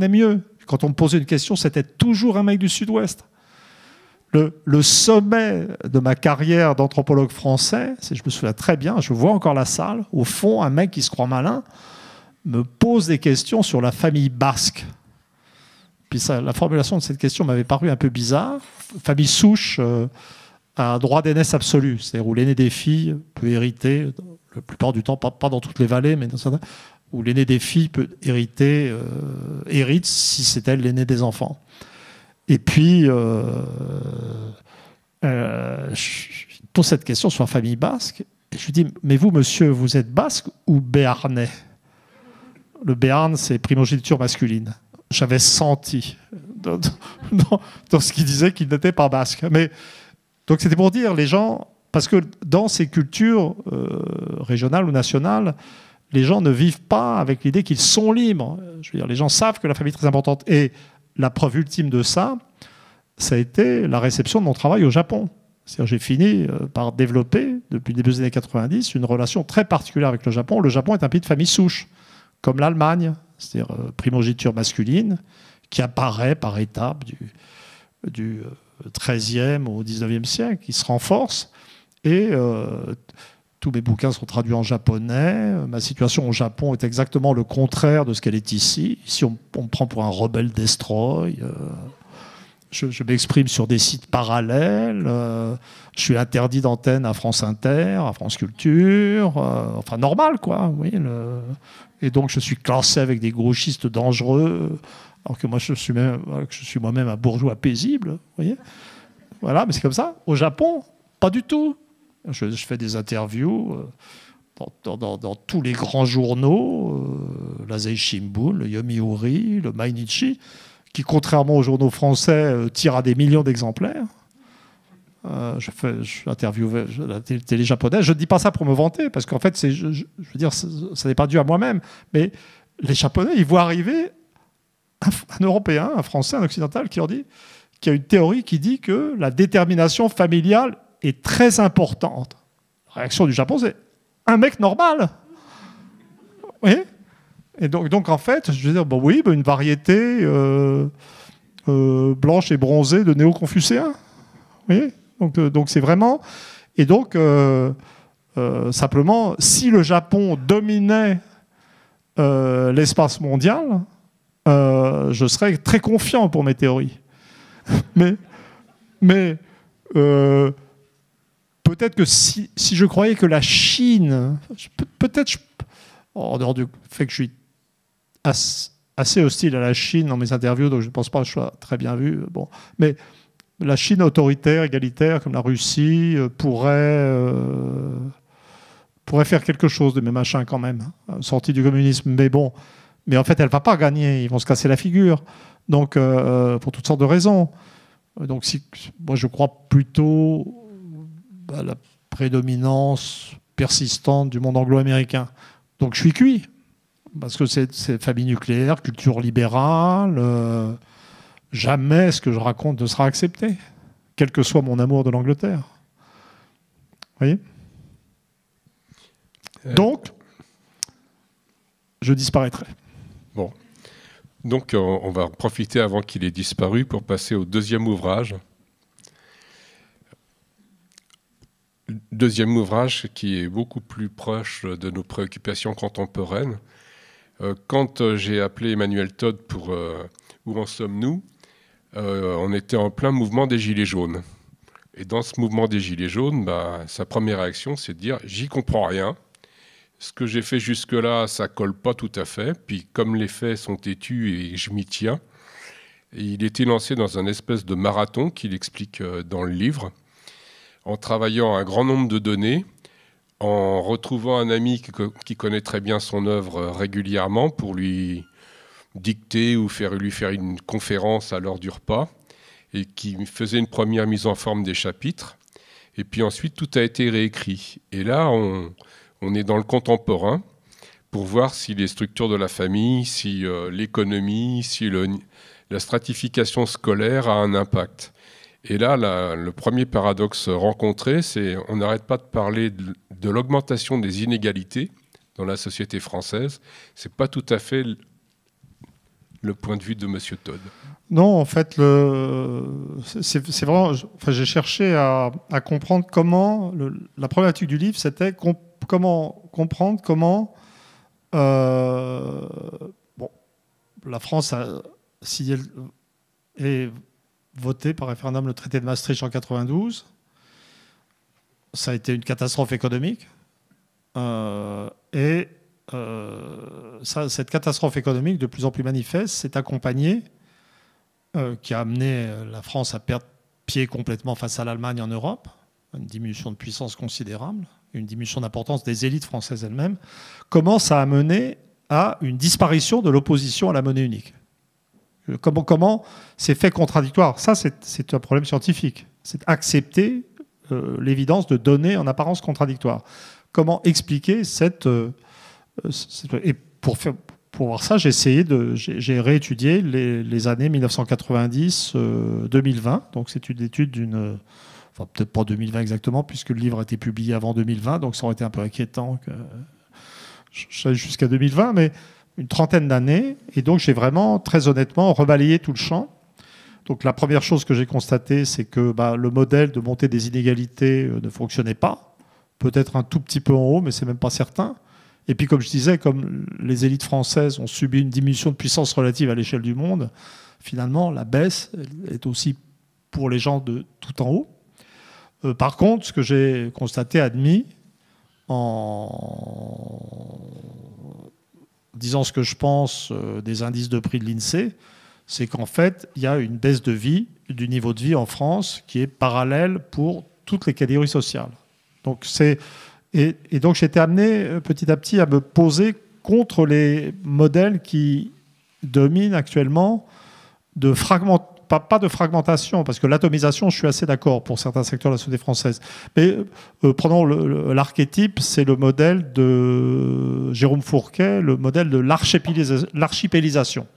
[SPEAKER 2] mieux. Quand on me posait une question, c'était toujours un mec du Sud-Ouest. Le sommet de ma carrière d'anthropologue français, je me souviens très bien, je vois encore la salle, au fond, un mec qui se croit malin me pose des questions sur la famille basque. Puis la formulation de cette question m'avait paru un peu bizarre. Famille souche a un droit d'aînesse absolu, c'est-à-dire où l'aîné des filles peut hériter, la plupart du temps, pas dans toutes les vallées, mais dans certains, où l'aîné des filles peut hérite si c'est elle l'aîné des enfants. Et puis, je pose cette question sur la famille basque, et je lui dis, mais vous, monsieur, vous êtes basque ou béarnais? Le béarn, c'est primogéniture masculine. J'avais senti dans ce qu'il disait qu'il n'était pas basque. Mais, donc c'était pour dire, les gens, parce que dans ces cultures régionales ou nationales, les gens ne vivent pas avec l'idée qu'ils sont libres. Je veux dire, les gens savent que la famille est très importante. Et la preuve ultime de ça, ça a été la réception de mon travail au Japon. C'est-à-dire, j'ai fini par développer, depuis le début des années 90, une relation très particulière avec le Japon. Le Japon est un pays de famille souche, comme l'Allemagne, c'est-à-dire primogéniture masculine, qui apparaît par étapes du XIIIe au XIXe siècle, qui se renforce. Et tous mes bouquins sont traduits en japonais. Ma situation au Japon est exactement le contraire de ce qu'elle est ici. Ici, on me prend pour un rebelle destroy. je m'exprime sur des sites parallèles, je suis interdit d'antenne à France Inter, à France Culture, enfin normal quoi. Oui, et donc je suis classé avec des gauchistes dangereux, alors que moi je suis moi-même un bourgeois paisible. Vous voyez, voilà, mais c'est comme ça. Au Japon, pas du tout. Je fais des interviews dans tous les grands journaux, l'Asahi Shimbun, le Yomiuri, le Mainichi, qui, contrairement aux journaux français, tirent à des millions d'exemplaires. Je interviewe la télé japonaise. Je ne dis pas ça pour me vanter, parce qu'en fait, je veux dire, ça n'est pas dû à moi-même. Mais les Japonais, ils voient arriver un Européen, un Français, un Occidental, qui leur dit qu'il y a une théorie qui dit que la détermination familiale est très importante. La réaction du Japon, c'est un mec normal. Oui. Et donc, en fait, je veux dire, bon, oui, une variété blanche et bronzée de néo-confucéens. Oui. Donc, c'est vraiment... Et donc, simplement, si le Japon dominait l'espace mondial, je serais très confiant pour mes théories. Mais peut-être que si je croyais que la Chine... Peut-être... En dehors du fait que je suis assez hostile à la Chine dans mes interviews, donc je ne pense pas que je sois très bien vu. Bon. Mais la Chine autoritaire, égalitaire, comme la Russie, pourrait faire quelque chose de mes machins quand même, sortie du communisme. Mais bon, mais en fait, elle ne va pas gagner. Ils vont se casser la figure. Donc, pour toutes sortes de raisons. Donc, moi, je crois plutôt à la prédominance persistante du monde anglo-américain. Donc, je suis cuit. Parce que c'est famille nucléaire, culture libérale. Jamais ce que je raconte ne sera accepté, quel que soit mon amour de l'Angleterre. Vous voyez ? Donc, je disparaîtrai.
[SPEAKER 1] Bon. Donc, on va profiter avant qu'il ait disparu pour passer au deuxième ouvrage. Deuxième ouvrage qui est beaucoup plus proche de nos préoccupations contemporaines. Quand j'ai appelé Emmanuel Todd pour Où en sommes-nous, on était en plein mouvement des Gilets jaunes. Et dans ce mouvement des Gilets jaunes, sa première réaction, c'est de dire « j'y comprends rien. Ce que j'ai fait jusque-là, ça colle pas tout à fait. Puis comme les faits sont têtus et je m'y tiens, et il était lancé dans un espèce de marathon qu'il explique dans le livre, en travaillant un grand nombre de données, en retrouvant un ami qui connaît très bien son œuvre régulièrement pour lui dicter ou lui faire une conférence à l'heure du repas, et qui faisait une première mise en forme des chapitres. Et puis ensuite, tout a été réécrit. Et là, on est dans le contemporain pour voir si les structures de la famille, si l'économie, si la stratification scolaire a un impact. Et là, le premier paradoxe rencontré, c'est on n'arrête pas de parler de l'augmentation des inégalités dans la société française. Ce n'est pas tout à fait le point de vue de M. Todd.
[SPEAKER 2] Non, en fait, c'est vraiment... j'ai cherché à comprendre comment... la problématique du livre, c'était comprendre comment... la France a signé et voté par référendum le traité de Maastricht en 92. Ça a été une catastrophe économique. Cette catastrophe économique, de plus en plus manifeste, s'est accompagnée, qui a amené la France à perdre pied complètement face à l'Allemagne en Europe, une diminution de puissance considérable, une diminution d'importance des élites françaises elles-mêmes, comment ça a mené à une disparition de l'opposition à la monnaie unique. Comment c'est fait contradictoire. Ça, c'est un problème scientifique. C'est accepter l'évidence de données en apparence contradictoires. Comment expliquer et pour voir ça, j'ai réétudié les années 1990-2020. Donc c'est une étude enfin peut-être pas 2020 exactement, puisque le livre a été publié avant 2020, donc ça aurait été un peu inquiétant que j'aille jusqu'à 2020, mais une trentaine d'années. Et donc j'ai vraiment, très honnêtement, rebalayé tout le champ. Donc la première chose que j'ai constatée, c'est que le modèle de montée des inégalités ne fonctionnait pas. Peut-être un tout petit peu en haut, mais c'est même pas certain. Et puis, comme je disais, comme les élites françaises ont subi une diminution de puissance relative à l'échelle du monde, finalement, la baisse est aussi pour les gens de tout en haut. Par contre, ce que j'ai constaté, admis, en disant ce que je pense des indices de prix de l'INSEE, c'est qu'en fait, il y a une baisse de vie, du niveau de vie en France, qui est parallèle pour toutes les catégories sociales. Donc, et donc j'ai été amené petit à petit à me poser contre les modèles qui dominent actuellement pas de fragmentation, parce que l'atomisation, je suis assez d'accord pour certains secteurs de la société française. Mais prenons l'archétype, c'est le modèle de Jérôme Fourquet, le modèle de l'archipélisation.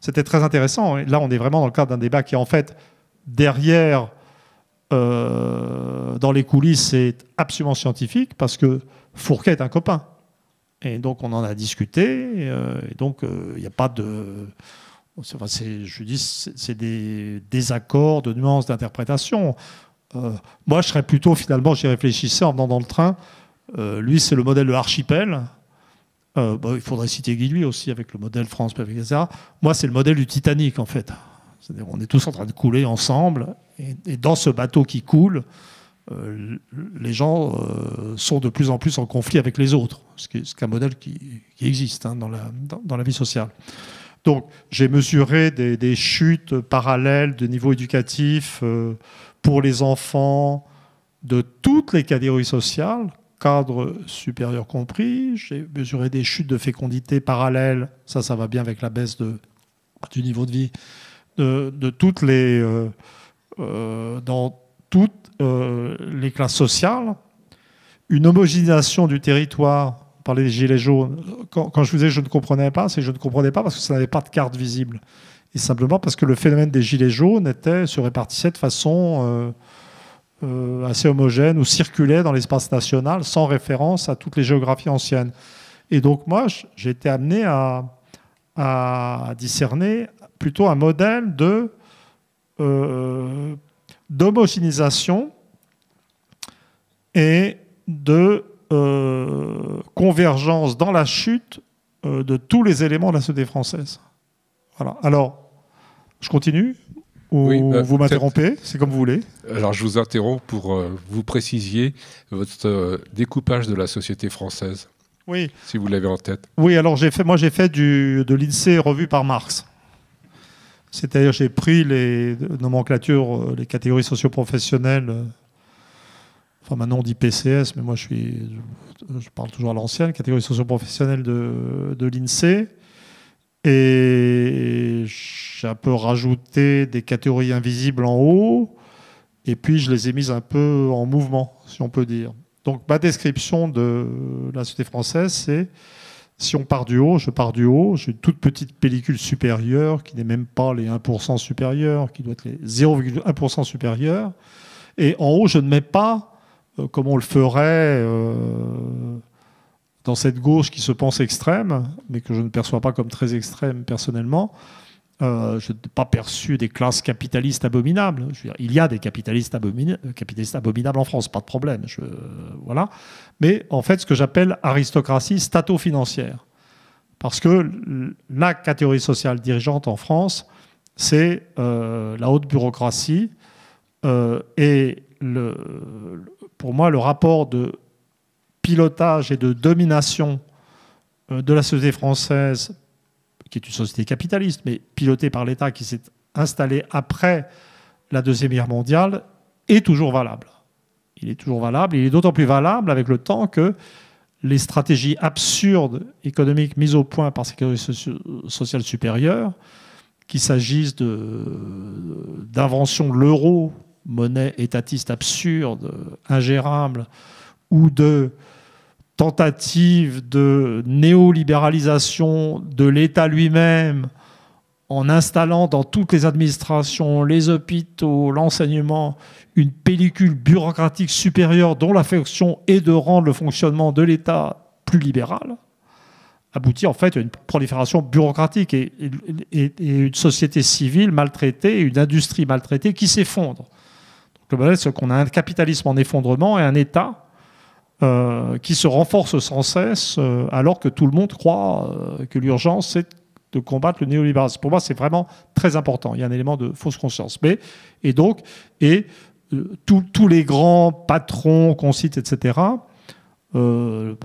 [SPEAKER 2] C'était très intéressant. Et là, on est vraiment dans le cadre d'un débat qui est en fait derrière, dans les coulisses, c'est absolument scientifique, parce que Fourquet est un copain. Et donc, on en a discuté. Et donc, il n'y a pas de... je dis, c'est des désaccords, de nuances d'interprétation. Moi, je serais plutôt, finalement, j'y réfléchissais en venant dans le train. Lui, c'est le modèle de l'archipel. Il faudrait citer Guy lui aussi, avec le modèle France, etc. Moi, c'est le modèle du Titanic, en fait. C'est-à-dire, on est tous en train de couler ensemble. Et dans ce bateau qui coule, les gens sont de plus en plus en conflit avec les autres. Ce qui est un modèle qui existe dans la vie sociale. Donc, j'ai mesuré des chutes parallèles de niveau éducatif pour les enfants de toutes les catégories sociales, cadre supérieur compris. J'ai mesuré des chutes de fécondité parallèles, ça va bien avec la baisse du niveau de vie, de toutes les, dans toutes les classes sociales. Une homogénéisation du territoire. On parlait des gilets jaunes. Quand je vous disais que je ne comprenais pas, c'est que je ne comprenais pas parce que ça n'avait pas de carte visible. Et simplement parce que le phénomène des gilets jaunes se répartissait de façon assez homogène ou circulait dans l'espace national sans référence à toutes les géographies anciennes. Et donc moi, j'ai été amené à discerner plutôt un modèle d'homogénéisation et de convergence dans la chute de tous les éléments de la société française. Voilà. Alors, je continue ou oui, vous m'interrompez, c'est comme vous voulez.
[SPEAKER 1] Alors, je vous interromps pour vous précisiez votre découpage de la société française.
[SPEAKER 2] Oui.
[SPEAKER 1] Si vous l'avez en tête.
[SPEAKER 2] Oui, alors j'ai fait de l'INSEE revu par Marx. C'est-à-dire, j'ai pris les nomenclatures, les catégories socio-professionnelles. Enfin, maintenant on dit PCS, mais moi je parle toujours à l'ancienne, catégorie socio-professionnelle de l'INSEE. Et j'ai un peu rajouté des catégories invisibles en haut, et puis je les ai mises un peu en mouvement, si on peut dire. Donc ma description de la société française, c'est, si on part du haut, je pars du haut, j'ai une toute petite pellicule supérieure, qui n'est même pas les 1% supérieurs, qui doit être les 0,1% supérieurs. Et en haut, je ne mets pas, comme on le ferait dans cette gauche qui se pense extrême, mais que je ne perçois pas comme très extrême personnellement, je n'ai pas perçu des classes capitalistes abominables. Je veux dire, il y a des capitalistes abominables en France, pas de problème. Voilà. Mais en fait, ce que j'appelle aristocratie stato-financière. Parce que la catégorie sociale dirigeante en France, c'est la haute bureaucratie et pour moi, le rapport de pilotage et de domination de la société française, qui est une société capitaliste, mais pilotée par l'État qui s'est installé après la Deuxième Guerre mondiale, est toujours valable. Il est toujours valable. Il est d'autant plus valable avec le temps que les stratégies absurdes économiques mises au point par ces catégories sociales supérieures, qu'il s'agisse d'invention de l'euro, monnaie étatiste absurde, ingérable, ou de tentative de néolibéralisation de l'État lui-même en installant dans toutes les administrations, les hôpitaux, l'enseignement, une pellicule bureaucratique supérieure dont la fonction est de rendre le fonctionnement de l'État plus libéral, aboutit en fait à une prolifération bureaucratique et une société civile maltraitée, une industrie maltraitée qui s'effondre. Donc le modèle, c'est qu'on a un capitalisme en effondrement et un État qui se renforce sans cesse, alors que tout le monde croit que l'urgence, c'est de combattre le néolibéralisme. Pour moi, c'est vraiment très important. Il y a un élément de fausse conscience. Tous les grands patrons qu'on cite, etc., les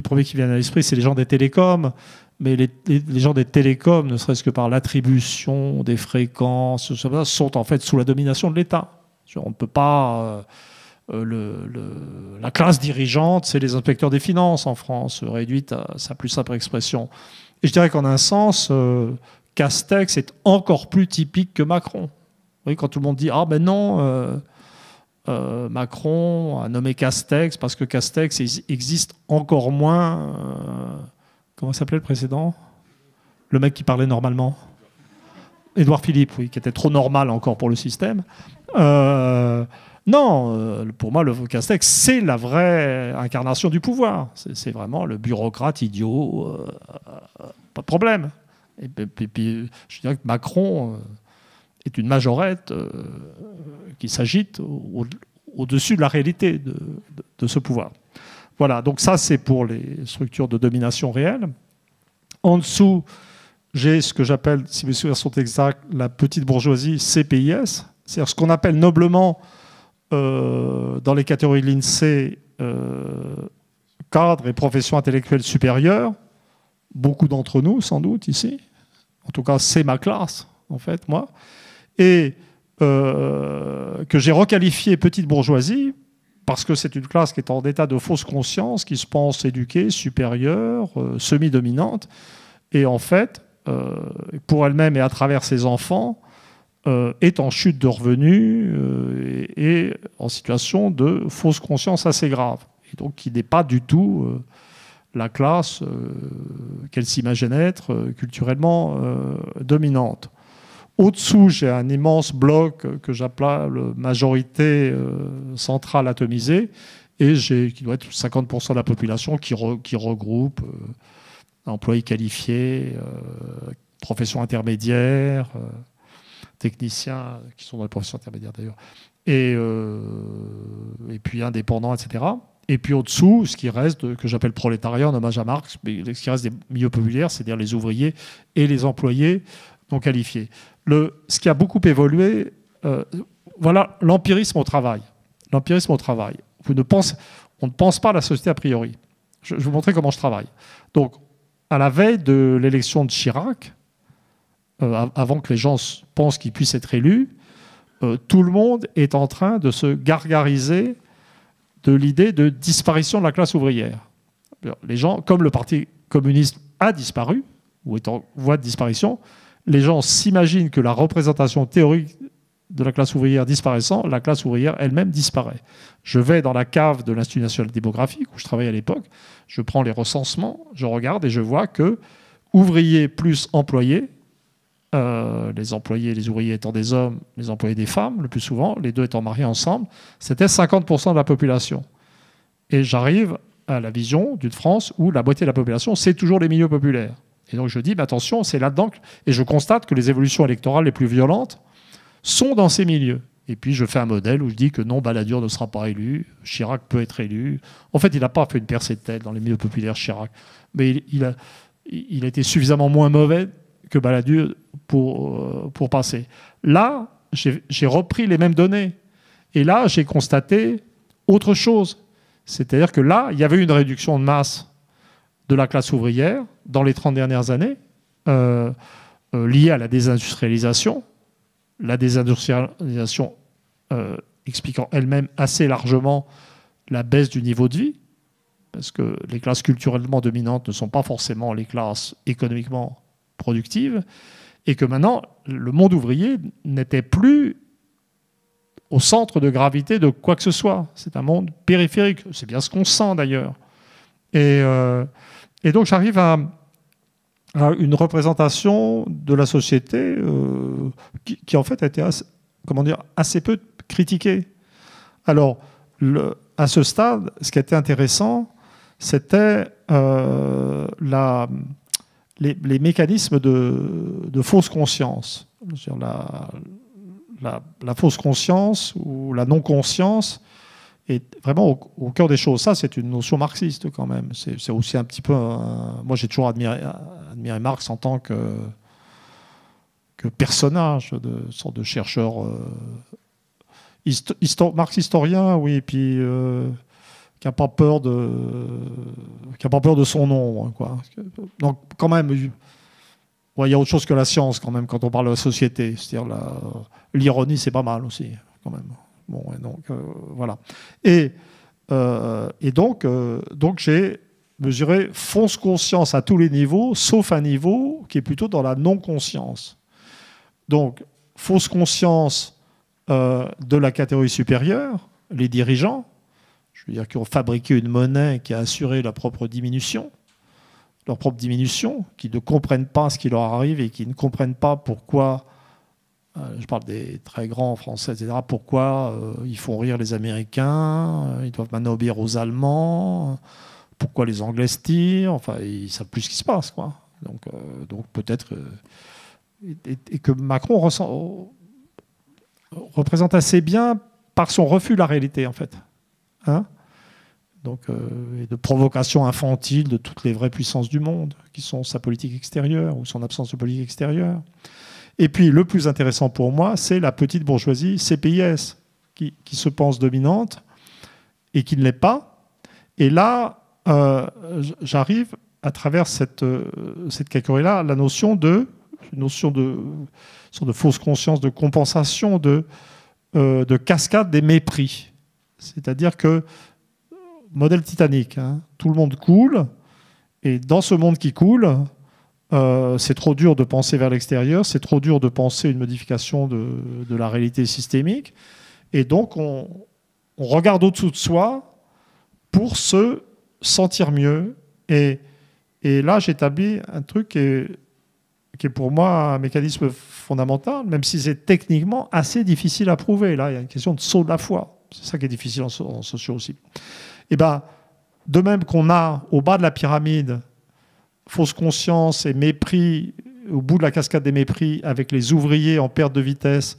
[SPEAKER 2] premiers qui viennent à l'esprit, c'est les gens des télécoms. Mais les gens des télécoms, ne serait-ce que par l'attribution des fréquences, sont en fait sous la domination de l'État. On ne peut pas... la classe dirigeante, c'est les inspecteurs des finances en France, réduite à sa plus simple expression. Et je dirais qu'en un sens, Castex est encore plus typique que Macron. Vous voyez, quand tout le monde dit « Ah ben non, Macron a nommé Castex parce que Castex existe encore moins... comment s'appelait le précédent? Le mec qui parlait normalement. Édouard Philippe, oui, qui était trop normal encore pour le système. Non, pour moi, le Castex, c'est la vraie incarnation du pouvoir. C'est vraiment le bureaucrate idiot, pas de problème. Et puis, je dirais que Macron est une majorette qui s'agite au-dessus de la réalité de ce pouvoir. Voilà, donc ça, c'est pour les structures de domination réelle. En dessous, j'ai ce que j'appelle, si mes souvenirs sont exacts, la petite bourgeoisie CPIS, c'est-à-dire ce qu'on appelle noblement dans les catégories de l'INSEE cadres et professions intellectuelles supérieures, beaucoup d'entre nous, sans doute, ici. En tout cas, c'est ma classe, en fait, moi. Et que j'ai requalifié petite bourgeoisie parce que c'est une classe qui est en état de fausse conscience, qui se pense éduquée, supérieure, semi-dominante, et en fait, pour elle-même et à travers ses enfants, est en chute de revenus et en situation de fausse conscience assez grave. Et donc qui n'est pas du tout la classe qu'elle s'imagine être culturellement dominante. Au-dessous, j'ai un immense bloc que j'appelle majorité centrale atomisée, et qui doit être 50% de la population qui regroupe employés qualifiés, professions intermédiaires, techniciens qui sont dans les professions intermédiaires d'ailleurs, et puis indépendants, etc. Et puis au-dessous, ce qui reste, que j'appelle prolétariat en hommage à Marx, mais ce qui reste des milieux populaires, c'est-à-dire les ouvriers et les employés non qualifiés. Ce qui a beaucoup évolué, voilà l'empirisme au travail. L'empirisme au travail. On ne pense pas à la société a priori. Je vais vous montrer comment je travaille. Donc, à la veille de l'élection de Chirac, avant que les gens pensent qu'ils puissent être élus, tout le monde est en train de se gargariser de l'idée de disparition de la classe ouvrière. Les gens, comme le Parti communiste a disparu, ou est en voie de disparition, les gens s'imaginent que la représentation théorique de la classe ouvrière disparaissant, la classe ouvrière elle-même disparaît. Je vais dans la cave de l'Institut national démographique, où je travaillais à l'époque, je prends les recensements, je regarde et je vois que ouvriers plus employés, les employés et les ouvriers étant des hommes, les employés des femmes, le plus souvent, les deux étant mariés ensemble, c'était 50% de la population. Et j'arrive à la vision d'une France où la moitié de la population, c'est toujours les milieux populaires. Et donc je dis, mais attention, c'est là-dedans, et je constate que les évolutions électorales les plus violentes sont dans ces milieux. Et puis je fais un modèle où je dis que non, Balladur ne sera pas élu, Chirac peut être élu. En fait, il n'a pas fait une percée de tête dans les milieux populaires, Chirac. Mais il a été suffisamment moins mauvais que Balladur pour passer. Là, j'ai repris les mêmes données. Et là, j'ai constaté autre chose. C'est-à-dire que là, il y avait une réduction de masse de la classe ouvrière dans les 30 dernières années, liée à la désindustrialisation. La désindustrialisation expliquant elle-même assez largement la baisse du niveau de vie, parce que les classes culturellement dominantes ne sont pas forcément les classes économiquement productives, et que maintenant, le monde ouvrier n'était plus au centre de gravité de quoi que ce soit. C'est un monde périphérique. C'est bien ce qu'on sent d'ailleurs. Et donc j'arrive à une représentation de la société qui en fait a été assez peu critiquée. Alors, à ce stade, ce qui était intéressant, c'était les mécanismes de fausse conscience. La fausse conscience ou la non-conscience est vraiment au cœur des choses. Ça, c'est une notion marxiste quand même. C'est aussi un petit peu... moi, j'ai toujours admiré Marx en tant que personnage, sorte de chercheur Marx historien, oui, et puis qui n'a pas peur de son nom, quoi. Donc, quand même, il y a autre chose que la science, quand même, quand on parle de la société. C'est-à-dire l'ironie, c'est pas mal aussi, quand même. Bon, et donc, voilà. Et donc j'ai mesuré fausse conscience à tous les niveaux, sauf un niveau qui est plutôt dans la non-conscience. Donc, fausse conscience de la catégorie supérieure, les dirigeants, je veux dire, qui ont fabriqué une monnaie qui a assuré leur propre diminution, qui ne comprennent pas ce qui leur arrive et qui ne comprennent pas pourquoi... je parle des très grands Français, etc. Pourquoi ils font rire les Américains, ils doivent maintenant obéir aux Allemands, pourquoi les Anglais se tirent, enfin, ils ne savent plus ce qui se passe, quoi. Donc peut-être... et que Macron représente assez bien par son refus de la réalité, en fait. Hein, donc, et de provocation infantile de toutes les vraies puissances du monde, qui sont sa politique extérieure ou son absence de politique extérieure. Et puis, le plus intéressant pour moi, c'est la petite bourgeoisie CPIS, qui se pense dominante et qui ne l'est pas. Et là, j'arrive, à travers cette catégorie-là, la notion de sorte de fausse conscience, de compensation, de cascade des mépris. C'est-à-dire que, modèle Titanic, hein, tout le monde coule, et dans ce monde qui coule, c'est trop dur de penser vers l'extérieur, c'est trop dur de penser une modification de la réalité systémique, et donc on regarde au-dessous de soi pour se sentir mieux. Et là, j'établis un truc qui est pour moi un mécanisme fondamental, même si c'est techniquement assez difficile à prouver. Là, il y a une question de saut de la foi. C'est ça qui est difficile en sociaux aussi. Et ben, de même qu'on a au bas de la pyramide fausse conscience et mépris, au bout de la cascade des mépris, avec les ouvriers en perte de vitesse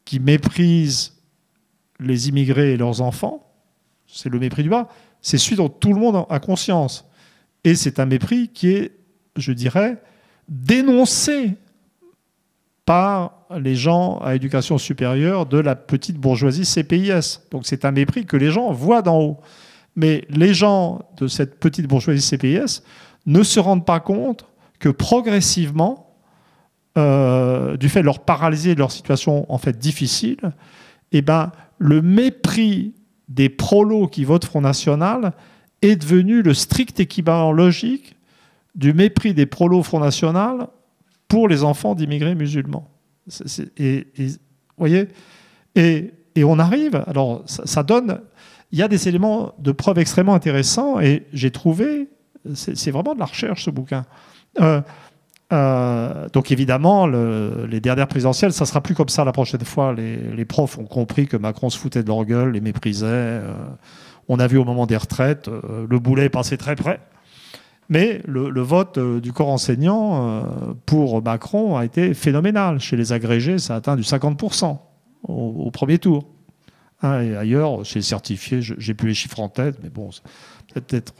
[SPEAKER 2] qui méprisent les immigrés et leurs enfants, c'est le mépris du bas, c'est celui dont tout le monde a conscience. Et c'est un mépris qui est, je dirais, dénoncé par les gens à éducation supérieure de la petite bourgeoisie CPIS. Donc c'est un mépris que les gens voient d'en haut. Mais les gens de cette petite bourgeoisie CPIS ne se rendent pas compte que progressivement, du fait de leur paralysie et de leur situation en fait difficile, eh ben, le mépris des prolos qui votent Front National est devenu le strict équivalent logique du mépris des prolos Front National pour les enfants d'immigrés musulmans. Voyez, et on arrive, alors ça donne, il y a des éléments de preuve extrêmement intéressants, et j'ai trouvé, c'est vraiment de la recherche ce bouquin. Donc évidemment, les dernières présidentielles, ça sera plus comme ça la prochaine fois. Les profs ont compris que Macron se foutait de leur gueule, les méprisait. On a vu au moment des retraites, le boulet est passé très près. Mais le vote du corps enseignant pour Macron a été phénoménal. Chez les agrégés, ça a atteint du 50% au premier tour. Hein, et ailleurs, chez les certifiés, j'ai plus les chiffres en tête, mais bon, peut-être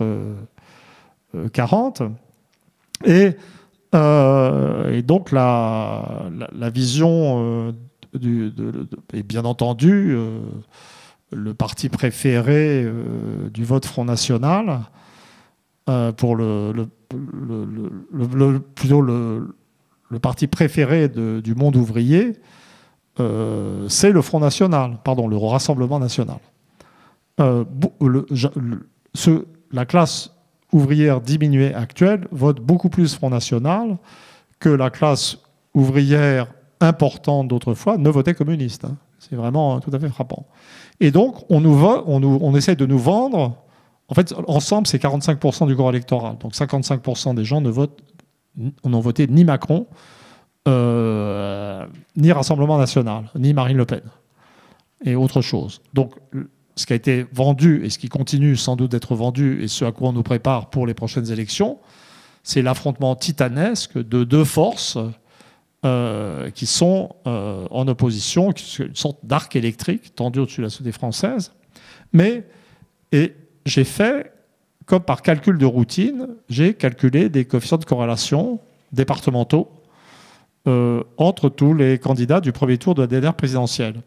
[SPEAKER 2] 40. Et donc la vision et bien entendu le parti préféré du vote Front National, pour plutôt le parti préféré du monde ouvrier, c'est le Front National, pardon, le Rassemblement National. La classe ouvrière diminuée actuelle vote beaucoup plus Front National que la classe ouvrière importante d'autrefois ne votait communiste. Hein. C'est vraiment tout à fait frappant. Et donc, on essaie de nous vendre. En fait, ensemble, c'est 45% du corps électoral. Donc 55% des gens n'ont voté ni Macron, ni Rassemblement National, ni Marine Le Pen, et autre chose. Donc, ce qui a été vendu, et ce qui continue sans doute d'être vendu, et ce à quoi on nous prépare pour les prochaines élections, c'est l'affrontement titanesque de deux forces qui sont en opposition, qui sont une sorte d'arc électrique tendu au-dessus de la société française, Et j'ai fait, comme par calcul de routine, j'ai calculé des coefficients de corrélation départementaux entre tous les candidats du premier tour de la dernière présidentielle.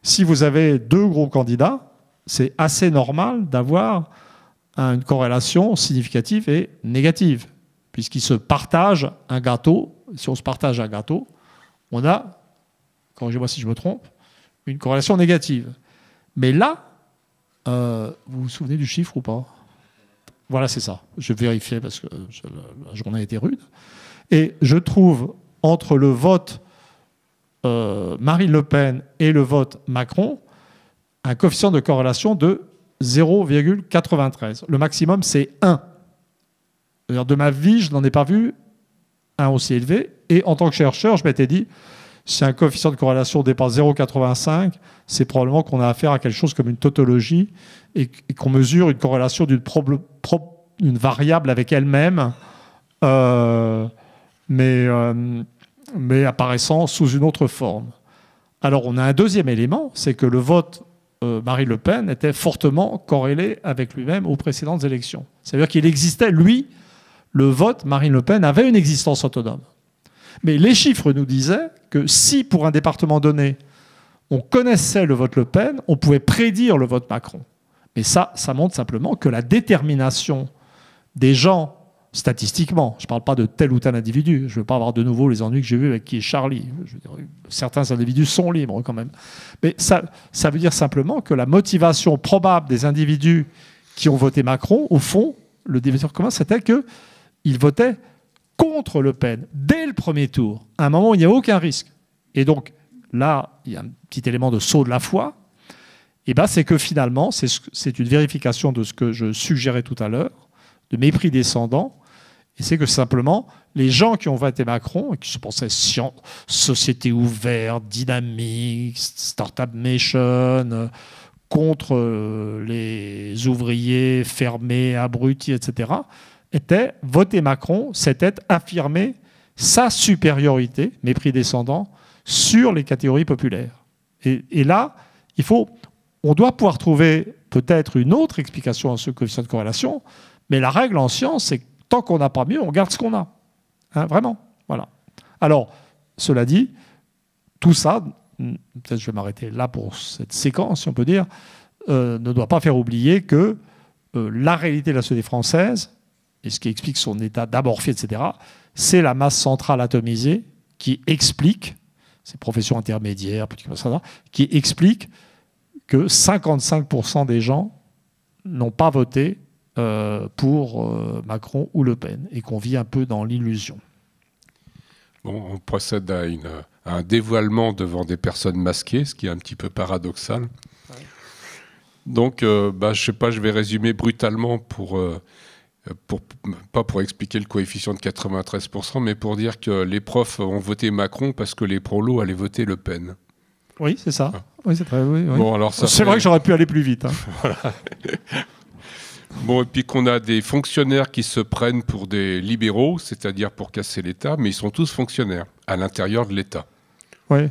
[SPEAKER 2] Si vous avez 2 gros candidats, c'est assez normal d'avoir une corrélation significative et négative, puisqu'ils se partagent un gâteau. Si on se partage un gâteau, on a, corrigez-moi si je me trompe, une corrélation négative. Mais là, vous vous souvenez du chiffre ou pas? Voilà, c'est ça. Je vérifiais parce que la journée a été rude. Et je trouve, entre le vote Marine Le Pen et le vote Macron, un coefficient de corrélation de 0,93. Le maximum, c'est 1. De ma vie, je n'en ai pas vu un aussi élevé. Et en tant que chercheur, je m'étais dit, si un coefficient de corrélation dépasse 0,85, c'est probablement qu'on a affaire à quelque chose comme une tautologie et qu'on mesure une corrélation d'une variable avec elle-même, mais apparaissant sous une autre forme. Alors, on a un deuxième élément, c'est que le vote Marine Le Pen était fortement corrélé avec lui-même aux précédentes élections. C'est-à-dire qu'il existait, lui, le vote Marine Le Pen avait une existence autonome. Mais les chiffres nous disaient que si, pour un département donné, on connaissait le vote Le Pen, on pouvait prédire le vote Macron. Mais ça montre simplement que la détermination des gens, statistiquement, je ne parle pas de tel ou tel individu, je ne veux pas avoir de nouveau les ennuis que j'ai vus avec qui est Charlie. Je veux dire, certains individus sont libres quand même. Mais ça veut dire simplement que la motivation probable des individus qui ont voté Macron, au fond, le dénominateur commun, c'était qu'ils votaient contre Le Pen, dès le premier tour, à un moment où il n'y a aucun risque. Et donc, là, il y a un petit élément de saut de la foi, et ben, c'est que finalement, c'est une vérification de ce que je suggérais tout à l'heure, de mépris descendant, et c'est que simplement, les gens qui ont voté Macron, et qui se pensaient société ouverte, dynamique, Startup Nation, contre les ouvriers fermés, abrutis, etc., était voter Macron, c'était affirmer sa supériorité, mépris descendant, sur les catégories populaires. Et là, on doit pouvoir trouver peut-être une autre explication à ce coefficient de corrélation, mais la règle en science, c'est que tant qu'on n'a pas mieux, on garde ce qu'on a. Hein, vraiment. Voilà. Alors, cela dit, tout ça, peut-être je vais m'arrêter là pour cette séquence, si on peut dire, ne doit pas faire oublier que la réalité de la société française, et ce qui explique son état d'amorphie, etc., c'est la masse centrale atomisée qui explique, ces professions intermédiaires, qui explique que 55% des gens n'ont pas voté pour Macron ou Le Pen, et qu'on vit un peu dans l'illusion.
[SPEAKER 1] Bon, on procède à un dévoilement devant des personnes masquées, ce qui est un petit peu paradoxal. Ouais. Donc, je ne sais pas, je vais résumer brutalement pas pour expliquer le coefficient de 93%, mais pour dire que les profs ont voté Macron parce que les prolos allaient voter Le Pen.
[SPEAKER 2] Oui, c'est ça. Oui, c'est vrai. Oui.
[SPEAKER 1] Bon, alors
[SPEAKER 2] c'est vrai que j'aurais pu aller plus vite. Hein.
[SPEAKER 1] Voilà. Bon, et puis qu'on a des fonctionnaires qui se prennent pour des libéraux, c'est-à-dire pour casser l'État, mais ils sont tous fonctionnaires à l'intérieur de l'État.
[SPEAKER 2] Oui.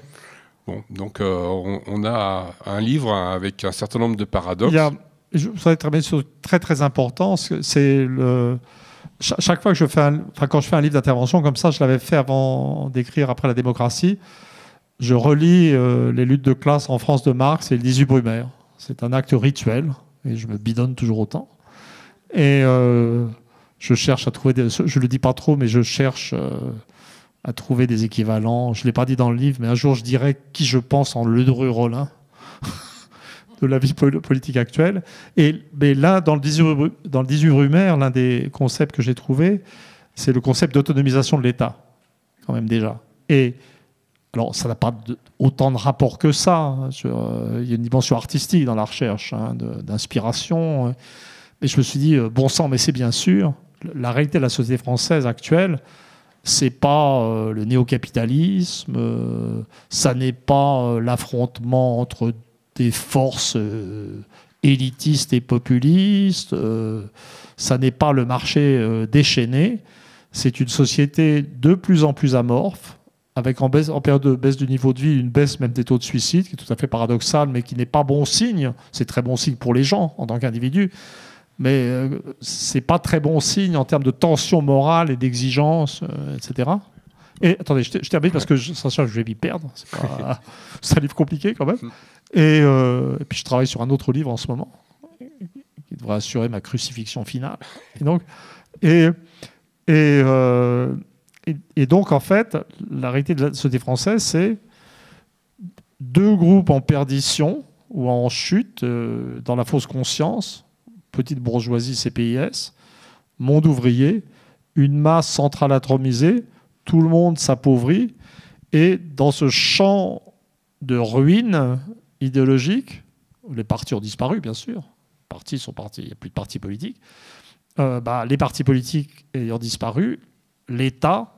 [SPEAKER 1] Bon, donc on a un livre avec un certain nombre de paradoxes.
[SPEAKER 2] Je voudrais terminer sur très très important. C'est chaque fois que quand je fais un livre d'intervention comme ça, je l'avais fait avant d'écrire Après la démocratie. Je relis les luttes de classe en France de Marx et le 18 Brumaire. C'est un acte rituel et je me bidonne toujours autant. Et je cherche à trouver je le dis pas trop, mais je cherche à trouver des équivalents. Je l'ai pas dit dans le livre, mais un jour je dirai qui je pense en Ledru-Rollin de la vie politique actuelle. Mais là, dans le 18 Brumaire, l'un des concepts que j'ai trouvé, c'est le concept d'autonomisation de l'État, quand même déjà. Et alors, ça n'a pas autant de rapport que ça. Hein. Il y a une dimension artistique dans la recherche, d'inspiration. Mais je me suis dit, bon sang, mais c'est bien sûr, la réalité de la société française actuelle, c'est pas le néo-capitalisme, ça n'est pas l'affrontement entre des forces élitistes et populistes, ça n'est pas le marché déchaîné, c'est une société de plus en plus amorphe, avec en période de baisse du niveau de vie, une baisse même des taux de suicide, qui est tout à fait paradoxale, mais qui n'est pas bon signe. C'est très bon signe pour les gens en tant qu'individus, mais c'est pas très bon signe en termes de tension morale et d'exigence, etc. Et attendez, je termine parce que je vais m'y perdre. C'est un livre compliqué quand même. Et puis je travaille sur un autre livre en ce moment qui devrait assurer ma crucifixion finale. Et donc, en fait, la réalité de la société française, c'est deux groupes en perdition ou en chute, dans la fausse conscience, petite bourgeoisie CPIS, monde ouvrier, une masse centrale atomisée, tout le monde s'appauvrit, et dans ce champ de ruines idéologiques, les partis ont disparu, bien sûr, les partis sont partis, il n'y a plus de partis politiques, les partis politiques ayant disparu, l'État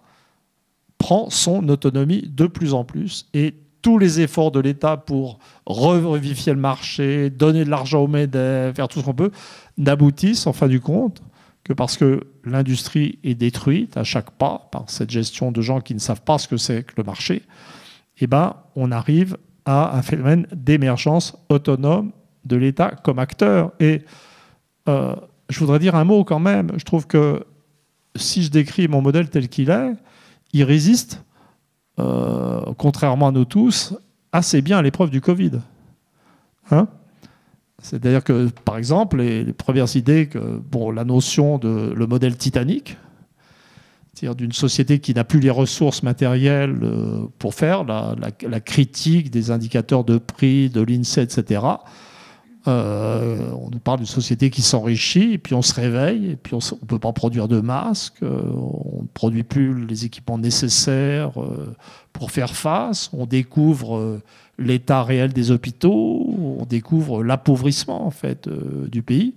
[SPEAKER 2] prend son autonomie de plus en plus, et tous les efforts de l'État pour revivifier le marché, donner de l'argent aux MEDEF, faire tout ce qu'on peut, n'aboutissent en fin du compte que parce que l'industrie est détruite à chaque pas par cette gestion de gens qui ne savent pas ce que c'est que le marché, on arrive à un phénomène d'émergence autonome de l'État comme acteur. Et je voudrais dire un mot quand même. Je trouve que si je décris mon modèle tel qu'il est, il résiste, contrairement à nous tous, assez bien à l'épreuve du Covid. C'est-à-dire que, par exemple, les premières idées, la notion de le modèle Titanic, c'est-à-dire d'une société qui n'a plus les ressources matérielles pour faire la critique des indicateurs de prix, de l'INSEE, etc. On nous parle d'une société qui s'enrichit, et puis on se réveille, et puis on ne peut pas produire de masques, on ne produit plus les équipements nécessaires pour faire face, on découvre l'état réel des hôpitaux, on découvre l'appauvrissement en fait, du pays.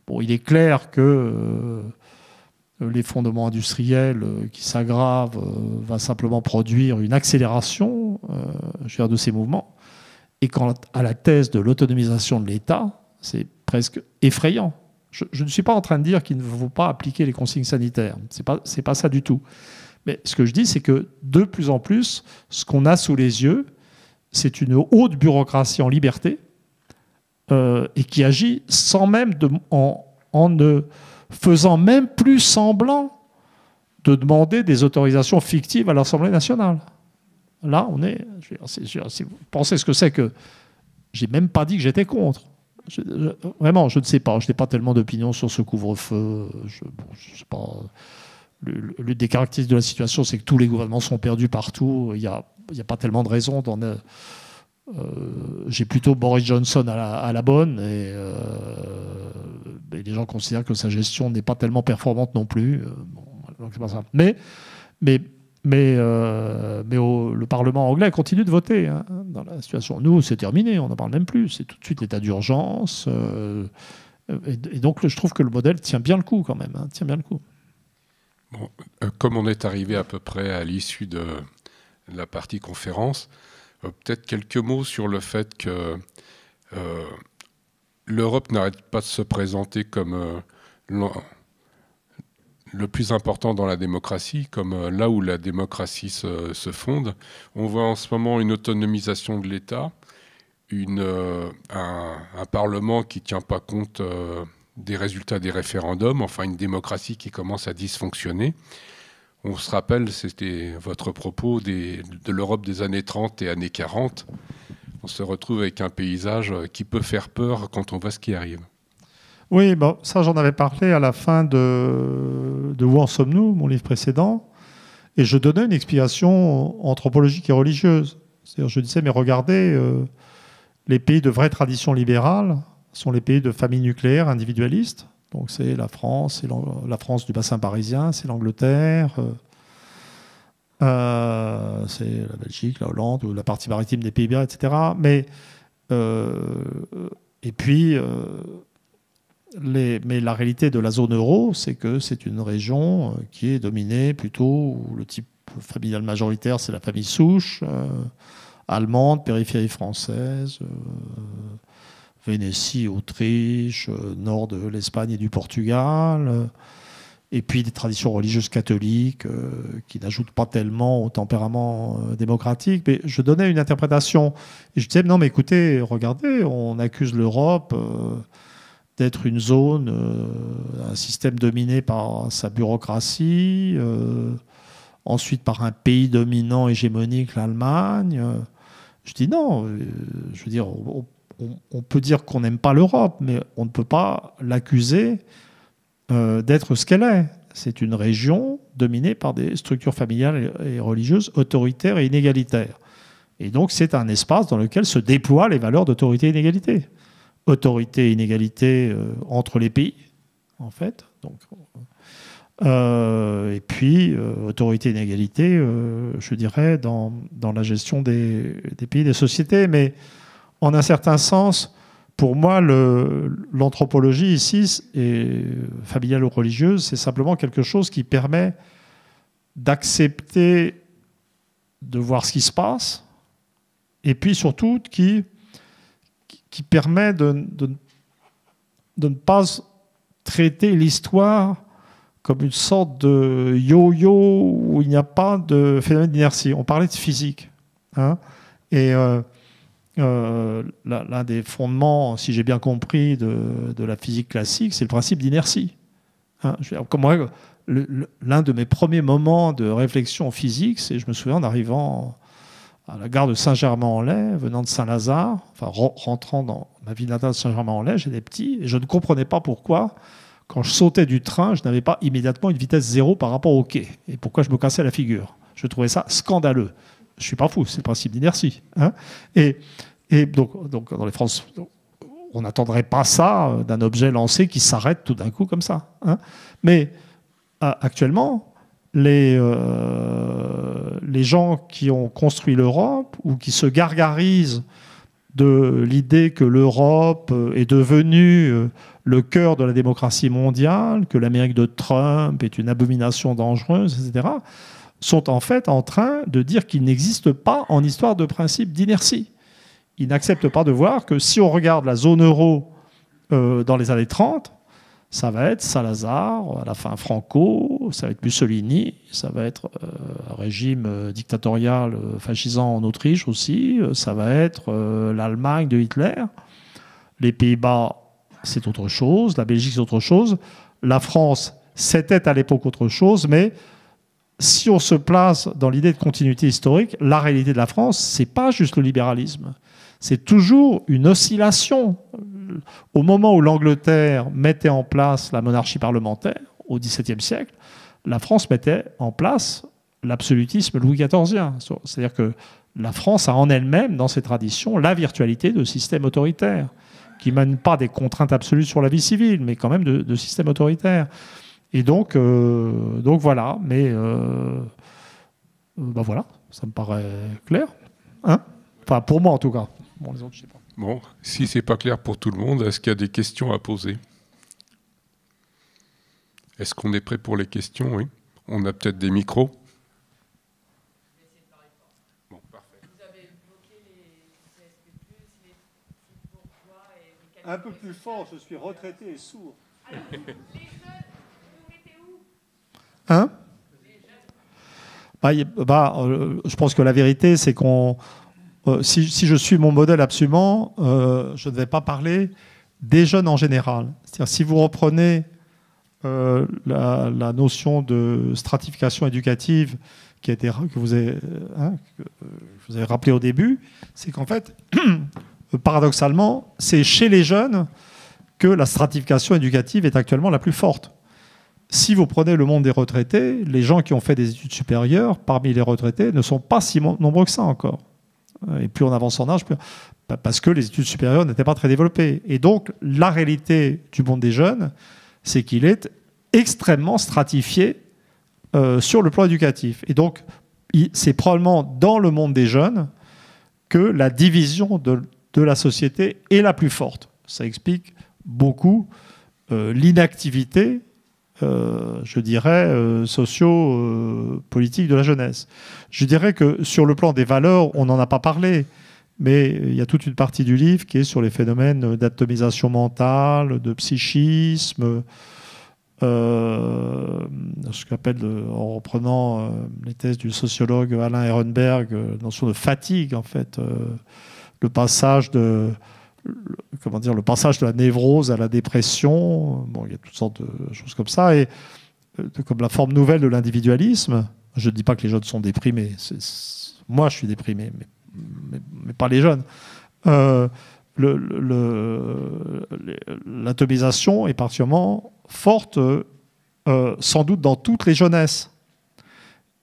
[SPEAKER 2] Bon, il est clair que l'effondrement industriel qui s'aggrave va simplement produire une accélération de ces mouvements. Et quant à la thèse de l'autonomisation de l'État, c'est presque effrayant. Je ne suis pas en train de dire qu'il ne faut pas appliquer les consignes sanitaires. C'est pas ça du tout. Mais ce que je dis, c'est que de plus en plus, ce qu'on a sous les yeux, c'est une haute bureaucratie en liberté et qui agit sans même en ne faisant même plus semblant de demander des autorisations fictives à l'Assemblée nationale. Là, on est... si vous pensez ce que c'est que... J'ai même pas dit que j'étais contre. Vraiment, je ne sais pas. Je n'ai pas tellement d'opinion sur ce couvre-feu. Je sais pas. L'une des caractéristiques de la situation, c'est que tous les gouvernements sont perdus partout. Il n'y a pas tellement de raisons. J'ai plutôt Boris Johnson à la bonne. Et les gens considèrent que sa gestion n'est pas tellement performante non plus. Donc c'est pas ça. Mais le Parlement anglais continue de voter dans la situation. Nous, c'est terminé, on n'en parle même plus. C'est tout de suite l'état d'urgence. Et donc, je trouve que le modèle tient bien le coup quand même. Tient bien le coup.
[SPEAKER 1] Bon, comme on est arrivé à peu près à l'issue de la partie conférence, peut-être quelques mots sur le fait que l'Europe n'arrête pas de se présenter comme le plus important dans la démocratie, comme là où la démocratie se fonde. On voit en ce moment une autonomisation de l'État, un Parlement qui ne tient pas compte des résultats des référendums, enfin une démocratie qui commence à dysfonctionner. On se rappelle, c'était votre propos de l'Europe des années 30 et années 40. On se retrouve avec un paysage qui peut faire peur quand on voit ce qui arrive.
[SPEAKER 2] Oui, ça j'en avais parlé à la fin de Où en sommes-nous, mon livre précédent, et je donnais une explication anthropologique et religieuse. C'est-à-dire, je disais, mais regardez, les pays de vraie tradition libérale sont les pays de famille nucléaire individualiste. Donc c'est la France, la France du bassin parisien, c'est l'Angleterre, c'est la Belgique, la Hollande, ou la partie maritime des Pays-Bas, etc. Mais la réalité de la zone euro, c'est que c'est une région qui est dominée plutôt, où le type familial majoritaire, c'est la famille souche, allemande, périphérie française, Vénétie, Autriche, nord de l'Espagne et du Portugal. et puis des traditions religieuses catholiques qui n'ajoutent pas tellement au tempérament démocratique. Mais je donnais une interprétation. Et je disais, non, mais écoutez, regardez, on accuse l'Europe d'être une zone, un système dominé par sa bureaucratie, ensuite par un pays dominant hégémonique, l'Allemagne. Je dis non, je veux dire, on peut dire qu'on n'aime pas l'Europe, mais on ne peut pas l'accuser d'être ce qu'elle est. C'est une région dominée par des structures familiales et religieuses autoritaires et inégalitaires. Et donc c'est un espace dans lequel se déploient les valeurs d'autorité et d'inégalité. Autorité et inégalité entre les pays, en fait. Donc, et puis, autorité et inégalité, je dirais, dans la gestion des pays, des sociétés. Mais en un certain sens, pour moi, l'anthropologie ici, familiale ou religieuse, c'est simplement quelque chose qui permet d'accepter de voir ce qui se passe, et puis surtout qui permet de ne pas traiter l'histoire comme une sorte de yo-yo où il n'y a pas de phénomène d'inertie. On parlait de physique. Hein, et l'un des fondements, si j'ai bien compris, de la physique classique, c'est le principe d'inertie. Hein, l'un de mes premiers moments de réflexion physique, c'est, je me souviens, en arrivant à la gare de Saint-Germain-en-Laye, venant de Saint-Lazare, enfin rentrant dans ma ville natale de Saint-Germain-en-Laye, j'étais petit, et je ne comprenais pas pourquoi, quand je sautais du train, je n'avais pas immédiatement une vitesse zéro par rapport au quai, et pourquoi je me cassais la figure. Je trouvais ça scandaleux. Je ne suis pas fou, c'est le principe d'inertie. Hein, et donc, dans les France, on n'attendrait pas ça d'un objet lancé qui s'arrête tout d'un coup comme ça. Hein. Mais actuellement, les gens qui ont construit l'Europe ou qui se gargarisent de l'idée que l'Europe est devenue le cœur de la démocratie mondiale, que l'Amérique de Trump est une abomination dangereuse, etc., sont en fait en train de dire qu'il n'existe pas en histoire de principe d'inertie. Ils n'acceptent pas de voir que si on regarde la zone euro dans les années 30, ça va être Salazar, à la fin Franco, ça va être Mussolini, ça va être un régime dictatorial fascisant en Autriche aussi, ça va être l'Allemagne de Hitler. Les Pays-Bas, c'est autre chose, la Belgique, c'est autre chose. La France, c'était à l'époque autre chose, mais si on se place dans l'idée de continuité historique, la réalité de la France, c'est pas juste le libéralisme. C'est toujours une oscillation. Au moment où l'Angleterre mettait en place la monarchie parlementaire, au XVIIe siècle, la France mettait en place l'absolutisme Louis XIVien. C'est-à-dire que la France a en elle-même, dans ses traditions, la virtualité de systèmes autoritaires, qui ne mènent pas des contraintes absolues sur la vie civile, mais quand même de systèmes autoritaires. Et donc voilà. Mais voilà, ça me paraît clair. Hein, enfin, pour moi en tout cas. Bon, les autres, je sais pas.
[SPEAKER 1] Bon, si c'est pas clair pour tout le monde, est-ce qu'il y a des questions à poser? Est-ce qu'on est prêt pour les questions? Oui. On a peut-être des micros. Bon, parfait. Vous avez évoqué les CSP+, les bourgeois et les...
[SPEAKER 2] Un peu plus fort, je suis retraité et sourd.
[SPEAKER 3] Alors, les jeunes, vous mettez où?
[SPEAKER 2] Hein? Je pense que la vérité, c'est qu'on... si je suis mon modèle absolument, je ne vais pas parler des jeunes en général. C'est-à-dire, si vous reprenez la notion de stratification éducative que vous avez rappelé au début, c'est qu'en fait, paradoxalement, c'est chez les jeunes que la stratification éducative est actuellement la plus forte. Si vous prenez le monde des retraités, les gens qui ont fait des études supérieures, parmi les retraités, ne sont pas si nombreux que ça encore. Et plus on avance en âge, parce que les études supérieures n'étaient pas très développées. Et donc, la réalité du monde des jeunes, c'est qu'il est extrêmement stratifié sur le plan éducatif. Et donc, c'est probablement dans le monde des jeunes que la division de la société est la plus forte. Ça explique beaucoup l'inactivité, je dirais, socio-politique de la jeunesse. Je dirais que sur le plan des valeurs, on n'en a pas parlé, mais il y a toute une partie du livre qui est sur les phénomènes d'atomisation mentale, de psychisme, ce qu'appelle, en reprenant les thèses du sociologue Alain Ehrenberg, notion de fatigue, en fait, le passage de la névrose à la dépression. Bon, il y a toutes sortes de choses comme ça, et comme la forme nouvelle de l'individualisme. Je ne dis pas que les jeunes sont déprimés. Moi, je suis déprimé, mais pas les jeunes. L'atomisation est particulièrement forte, sans doute dans toutes les jeunesses.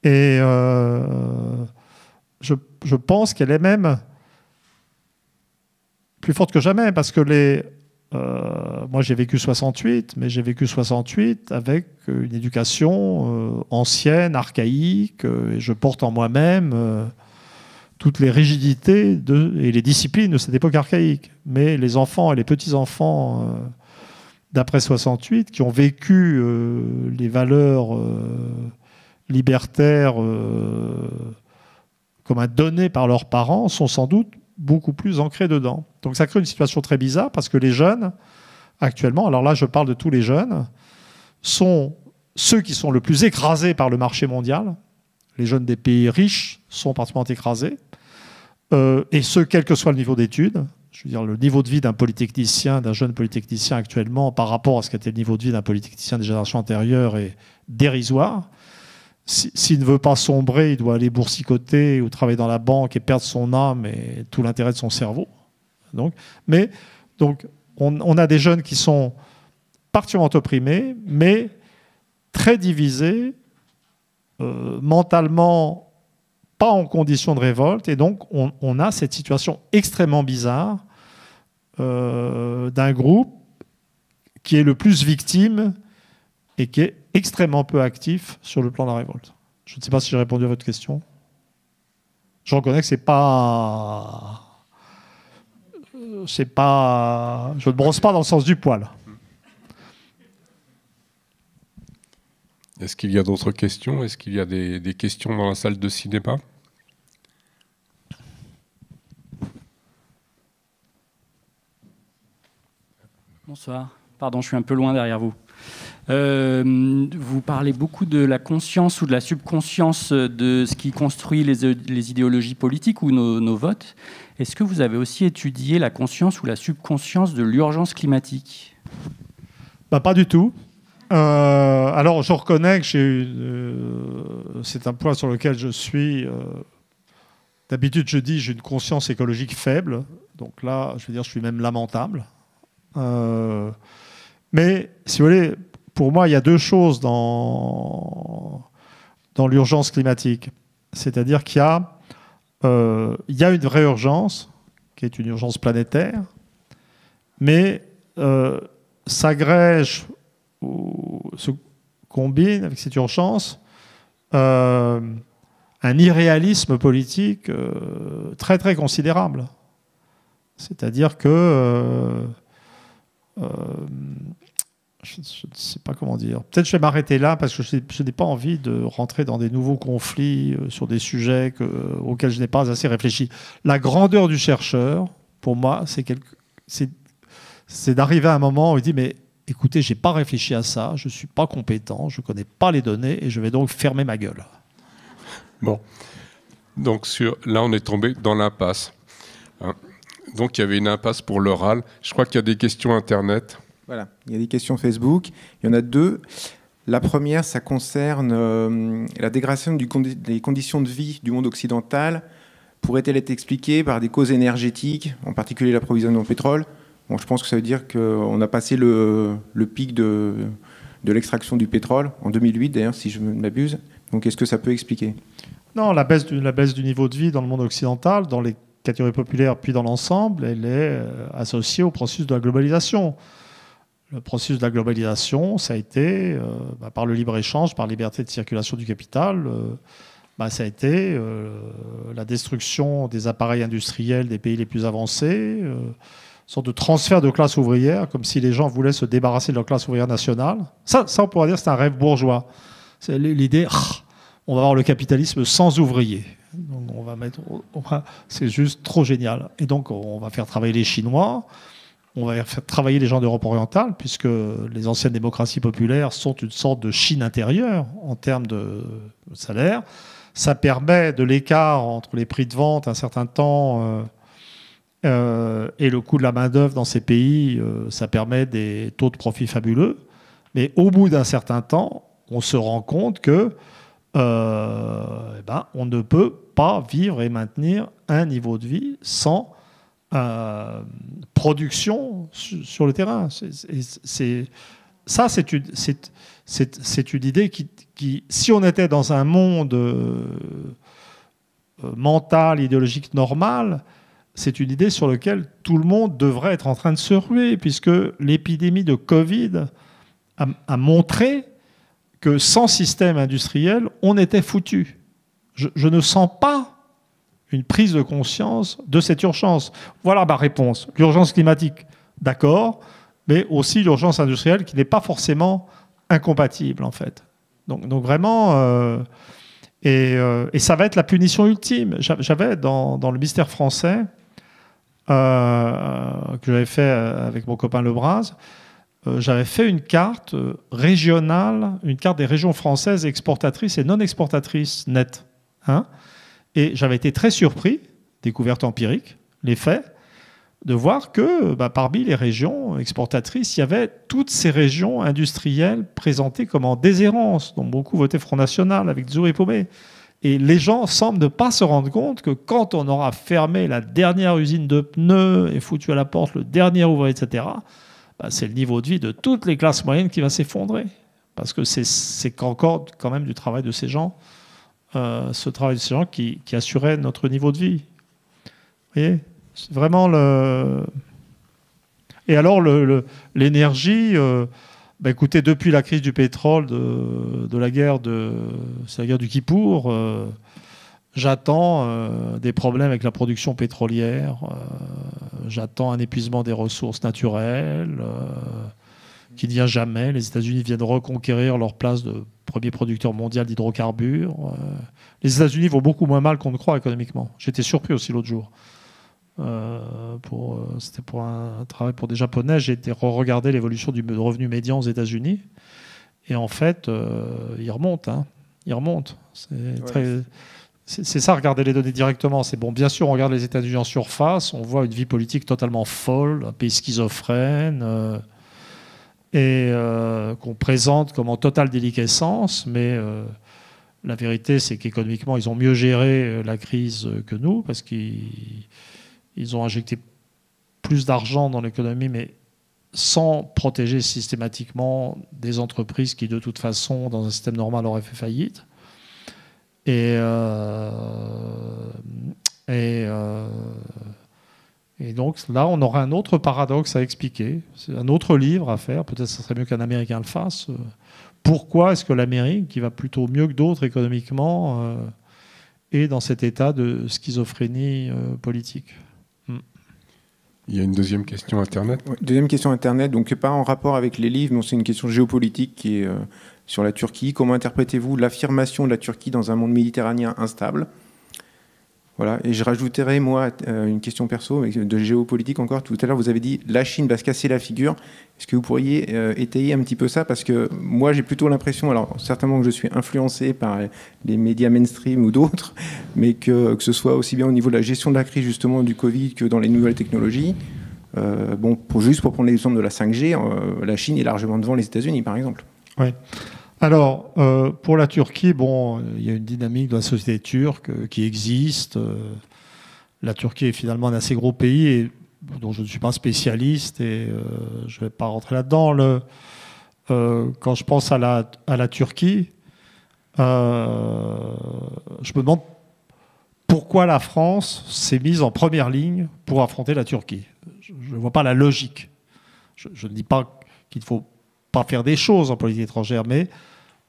[SPEAKER 2] Et je pense qu'elle est même plus forte que jamais, parce que moi j'ai vécu 68, mais j'ai vécu 68 avec une éducation ancienne, archaïque, et je porte en moi-même toutes les rigidités et les disciplines de cette époque archaïque. Mais les enfants et les petits-enfants d'après 68, qui ont vécu les valeurs libertaires comme un donné par leurs parents, sont sans doute beaucoup plus ancrés dedans. Donc ça crée une situation très bizarre, parce que les jeunes, actuellement, alors là je parle de tous les jeunes, sont ceux qui sont le plus écrasés par le marché mondial. Les jeunes des pays riches sont particulièrement écrasés, et ce, quel que soit le niveau d'études. Je veux dire, le niveau de vie d'un polytechnicien, d'un jeune polytechnicien actuellement, par rapport à ce qu'était le niveau de vie d'un polytechnicien des générations antérieures, est dérisoire. S'il ne veut pas sombrer, il doit aller boursicoter ou travailler dans la banque et perdre son âme et tout l'intérêt de son cerveau. Donc, on a des jeunes qui sont particulièrement opprimés, mais très divisés, mentalement pas en condition de révolte, et donc on a cette situation extrêmement bizarre d'un groupe qui est le plus victime et qui est extrêmement peu actif sur le plan de la révolte. Je ne sais pas si j'ai répondu à votre question. Je reconnais que c'est pas... Je ne brosse pas dans le sens du poil.
[SPEAKER 1] Est-ce qu'il y a d'autres questions? Est-ce qu'il y a des questions dans la salle de cinéma?
[SPEAKER 4] Bonsoir. Pardon, je suis un peu loin derrière vous. Vous parlez beaucoup de la conscience ou de la subconscience de ce qui construit les idéologies politiques ou nos votes. Est-ce que vous avez aussi étudié la conscience ou la subconscience de l'urgence climatique?
[SPEAKER 2] Pas du tout. Alors, je reconnais que c'est un point sur lequel je suis... D'habitude, je dis j'ai une conscience écologique faible. Donc là, je veux dire, je suis même lamentable. Mais, si vous voulez, pour moi, il y a deux choses dans l'urgence climatique. C'est-à-dire qu'il y a une vraie urgence, qui est une urgence planétaire, mais s'agrège ou se combine avec cette urgence un irréalisme politique très, très considérable. C'est-à-dire que... je ne sais pas comment dire. Peut-être je vais m'arrêter là parce que je n'ai pas envie de rentrer dans des nouveaux conflits sur des sujets auxquels je n'ai pas assez réfléchi. La grandeur du chercheur, pour moi, c'est d'arriver à un moment où il dit mais écoutez, je n'ai pas réfléchi à ça, je ne suis pas compétent, je ne connais pas les données et je vais donc fermer ma gueule.
[SPEAKER 1] Bon. Donc là, on est tombé dans l'impasse. Hein. Donc il y avait une impasse pour l'oral. Je crois qu'il y a des questions Internet.
[SPEAKER 5] Voilà, il y a des questions Facebook. Il y en a deux. La première, ça concerne la dégradation des conditions de vie du monde occidental. Pourrait-elle être expliquée par des causes énergétiques, en particulier l'approvisionnement en pétrole? Bon, je pense que ça veut dire qu'on a passé le pic de l'extraction du pétrole, en 2008 d'ailleurs, si je ne m'abuse. Donc est-ce que ça peut expliquer?
[SPEAKER 2] Non, la baisse du niveau de vie dans le monde occidental, dans les catégories populaires puis dans l'ensemble, elle est associée au processus de la globalisation. Le processus de la globalisation, ça a été, par le libre-échange, par la liberté de circulation du capital, ça a été la destruction des appareils industriels des pays les plus avancés, une sorte de transfert de classe ouvrière, comme si les gens voulaient se débarrasser de leur classe ouvrière nationale. Ça on pourrait dire que c'est un rêve bourgeois. C'est l'idée, on va avoir le capitalisme sans ouvriers. Donc c'est juste trop génial. Et donc on va faire travailler les Chinois. on va faire travailler les gens d'Europe orientale, puisque les anciennes démocraties populaires sont une sorte de Chine intérieure en termes de salaire. Ça permet de l'écart entre les prix de vente un certain temps et le coût de la main-d'œuvre dans ces pays, ça permet des taux de profit fabuleux. Mais au bout d'un certain temps, on se rend compte que on ne peut pas vivre et maintenir un niveau de vie sans production sur le terrain. C'est une idée qui, si on était dans un monde mental, idéologique normal, c'est une idée sur laquelle tout le monde devrait être en train de se ruer, puisque l'épidémie de Covid a montré que sans système industriel, on était foutu. Je ne sens pas une prise de conscience de cette urgence. Voilà ma réponse. L'urgence climatique, d'accord, mais aussi l'urgence industrielle qui n'est pas forcément incompatible, en fait. Donc vraiment... et ça va être la punition ultime. J'avais dans le mystère français, que j'avais fait avec mon copain Lebras, j'avais fait une carte régionale, une carte des régions françaises exportatrices et non exportatrices nettes. Hein, et j'avais été très surpris, découverte empirique, les faits, de voir que parmi les régions exportatrices, il y avait toutes ces régions industrielles présentées comme en déshérence, dont beaucoup votaient Front National avec des oreilles paumées. Et les gens semblent ne pas se rendre compte que quand on aura fermé la dernière usine de pneus et foutu à la porte le dernier ouvrier, etc., c'est le niveau de vie de toutes les classes moyennes qui va s'effondrer. Parce que c'est encore quand même du travail de ces gens, ce travail de ces gens qui assurait notre niveau de vie. Vous voyez ? C'est vraiment le... Et alors, l'énergie... écoutez, depuis la crise du pétrole, de la guerre c'est la guerre du Kippour, j'attends des problèmes avec la production pétrolière, j'attends un épuisement des ressources naturelles qui ne vient jamais. Les États-Unis viennent reconquérir leur place de premier producteur mondial d'hydrocarbures. Les États-Unis vont beaucoup moins mal qu'on ne croit économiquement. J'étais surpris aussi l'autre jour. C'était pour un travail pour des Japonais. J'ai été regarder l'évolution du revenu médian aux États-Unis. Et en fait, il remonte. Hein. Il remonte. C'est ça, regarder les données directement. C'est bon, bien sûr, on regarde les États-Unis en surface. On voit une vie politique totalement folle, un pays schizophrène, et qu'on présente comme en totale déliquescence. Mais la vérité, c'est qu'économiquement, ils ont mieux géré la crise que nous, parce qu'ils ont injecté plus d'argent dans l'économie, mais sans protéger systématiquement des entreprises qui, de toute façon, dans un système normal, auraient fait faillite. Et donc là, on aura un autre paradoxe à expliquer. C'est un autre livre à faire. Peut-être que ce serait mieux qu'un Américain le fasse. Pourquoi est-ce que l'Amérique, qui va plutôt mieux que d'autres économiquement, est dans cet état de schizophrénie politique ?
[SPEAKER 1] Il y a une deuxième question Internet.
[SPEAKER 5] Oui, deuxième question Internet, donc pas en rapport avec les livres, mais c'est une question géopolitique qui est sur la Turquie. Comment interprétez-vous l'affirmation de la Turquie dans un monde méditerranéen instable ? Voilà. Et je rajouterai, moi, une question perso, de géopolitique encore. Tout à l'heure, vous avez dit la Chine va se casser la figure. Est-ce que vous pourriez étayer un petit peu ça ? Parce que moi, j'ai plutôt l'impression, alors certainement que je suis influencé par les médias mainstream ou d'autres, mais que ce soit aussi bien au niveau de la gestion de la crise, justement, du Covid, que dans les nouvelles technologies. Juste pour prendre l'exemple de la 5G, la Chine est largement devant les États-Unis, par exemple.
[SPEAKER 2] Oui. Alors, pour la Turquie, il y a une dynamique de la société turque qui existe. La Turquie est finalement un assez gros pays et dont je ne suis pas spécialiste et je ne vais pas rentrer là-dedans. Quand je pense à la Turquie, je me demande pourquoi la France s'est mise en première ligne pour affronter la Turquie. Je ne vois pas la logique. Je ne dis pas qu'il ne faut pas faire des choses en politique étrangère, mais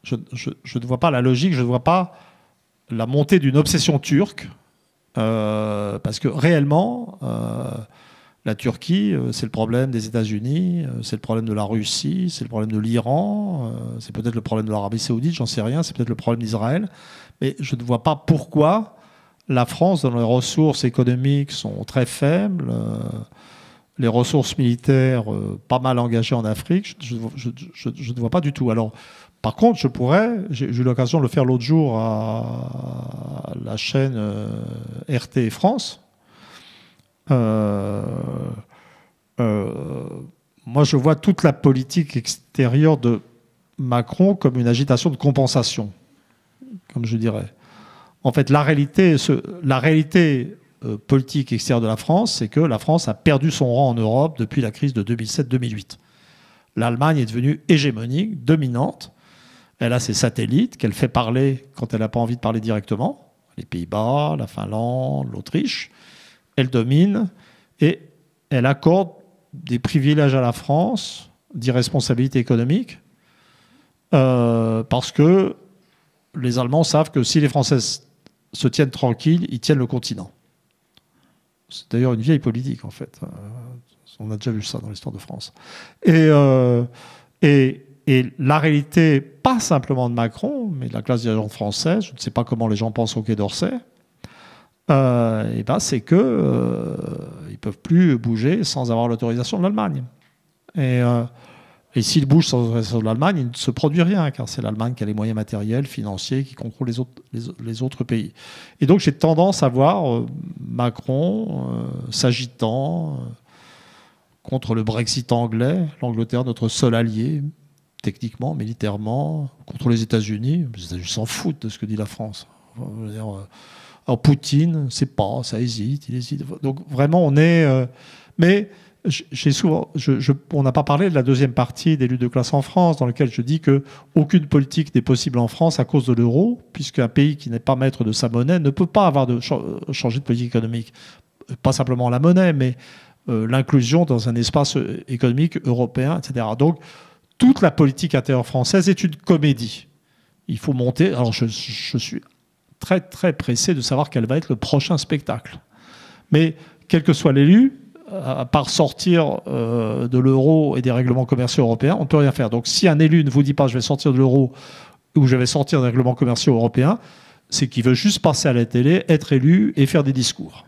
[SPEAKER 2] je ne vois pas la logique, je ne vois pas la montée d'une obsession turque, parce que réellement, la Turquie, c'est le problème des États-Unis, c'est le problème de la Russie, c'est le problème de l'Iran, c'est peut-être le problème de l'Arabie Saoudite, j'en sais rien, c'est peut-être le problème d'Israël, mais je ne vois pas pourquoi la France, dont les ressources économiques sont très faibles, les ressources militaires pas mal engagées en Afrique, je ne vois pas du tout. Alors, par contre, j'ai eu l'occasion de le faire l'autre jour à la chaîne RT France. Moi, je vois toute la politique extérieure de Macron comme une agitation de compensation, comme je dirais. En fait, la réalité politique extérieure de la France, c'est que la France a perdu son rang en Europe depuis la crise de 2007-2008. L'Allemagne est devenue hégémonique, dominante. Elle a ses satellites qu'elle fait parler quand elle n'a pas envie de parler directement. Les Pays-Bas, la Finlande, l'Autriche. Elle domine et elle accorde des privilèges à la France, d'irresponsabilité économique, parce que les Allemands savent que si les Français se tiennent tranquilles, ils tiennent le continent. C'est d'ailleurs une vieille politique, en fait. On a déjà vu ça dans l'histoire de France. Et la réalité, pas simplement de Macron, mais de la classe dirigeante française, je ne sais pas comment les gens pensent au Quai d'Orsay, c'est qu'ils ne peuvent plus bouger sans avoir l'autorisation de l'Allemagne. Et s'ils bougent sans l'autorisation de l'Allemagne, il ne se produit rien, car c'est l'Allemagne qui a les moyens matériels, financiers, qui contrôle les autres pays. Et donc j'ai tendance à voir Macron s'agitant contre le Brexit anglais, l'Angleterre, notre seul allié, techniquement, militairement, contre les États-Unis. Les États-Unis s'en foutent de ce que dit la France. Alors Poutine, c'est pas, ça hésite, il hésite. Donc vraiment, on est... mais on n'a pas parlé de la deuxième partie des luttes de classe en France, dans laquelle je dis qu'aucune politique n'est possible en France à cause de l'euro, puisqu'un pays qui n'est pas maître de sa monnaie ne peut pas changer de politique économique. Pas simplement la monnaie, mais l'inclusion dans un espace économique européen, etc. Donc, toute la politique intérieure française est une comédie. Il faut monter... Alors, je suis très, très pressé de savoir quel va être le prochain spectacle. Mais, quel que soit l'élu, à part sortir de l'euro et des règlements commerciaux européens, on ne peut rien faire. Donc, si un élu ne vous dit pas « je vais sortir de l'euro » ou « je vais sortir des règlements commerciaux européens », c'est qu'il veut juste passer à la télé, être élu et faire des discours.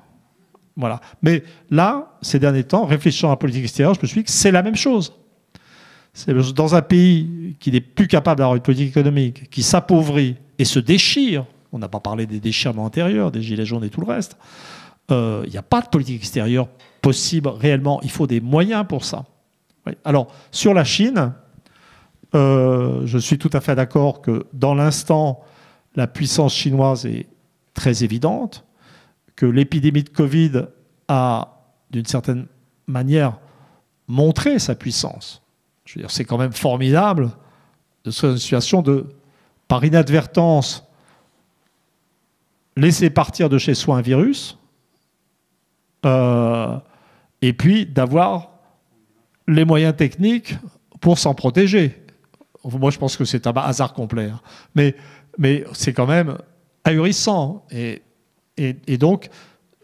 [SPEAKER 2] Voilà. Mais là, ces derniers temps, réfléchissant à la politique extérieure, je me suis dit que c'est la même chose. C'est dans un pays qui n'est plus capable d'avoir une politique économique, qui s'appauvrit et se déchire, on n'a pas parlé des déchirements intérieurs, des gilets jaunes et tout le reste, il n'y a pas de politique extérieure possible réellement. Il faut des moyens pour ça. Oui. Alors, sur la Chine, je suis tout à fait d'accord que dans l'instant, la puissance chinoise est très évidente, que l'épidémie de Covid a, d'une certaine manière, montré sa puissance. Je veux dire, c'est quand même formidable de se trouver dans une situation de, par inadvertance, laisser partir de chez soi un virus, et puis d'avoir les moyens techniques pour s'en protéger. Moi, je pense que c'est un hasard complet. Hein. Mais c'est quand même ahurissant. Et donc,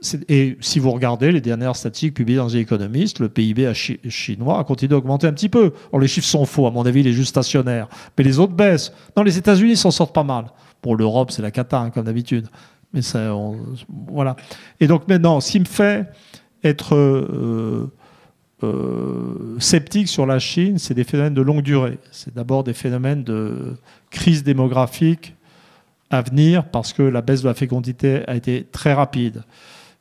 [SPEAKER 2] si vous regardez les dernières statistiques publiées dans The Economist, le PIB chinois a continué d'augmenter un petit peu. Alors, les chiffres sont faux, à mon avis, il est juste stationnaire. Mais les autres baissent. Non, les États-Unis s'en sortent pas mal. Pour l'Europe, c'est la cata, hein, comme d'habitude. Mais ça, voilà. Et donc maintenant, ce qui me fait être sceptique sur la Chine, c'est des phénomènes de longue durée. C'est d'abord des phénomènes de crise démographique à venir, parce que la baisse de la fécondité a été très rapide.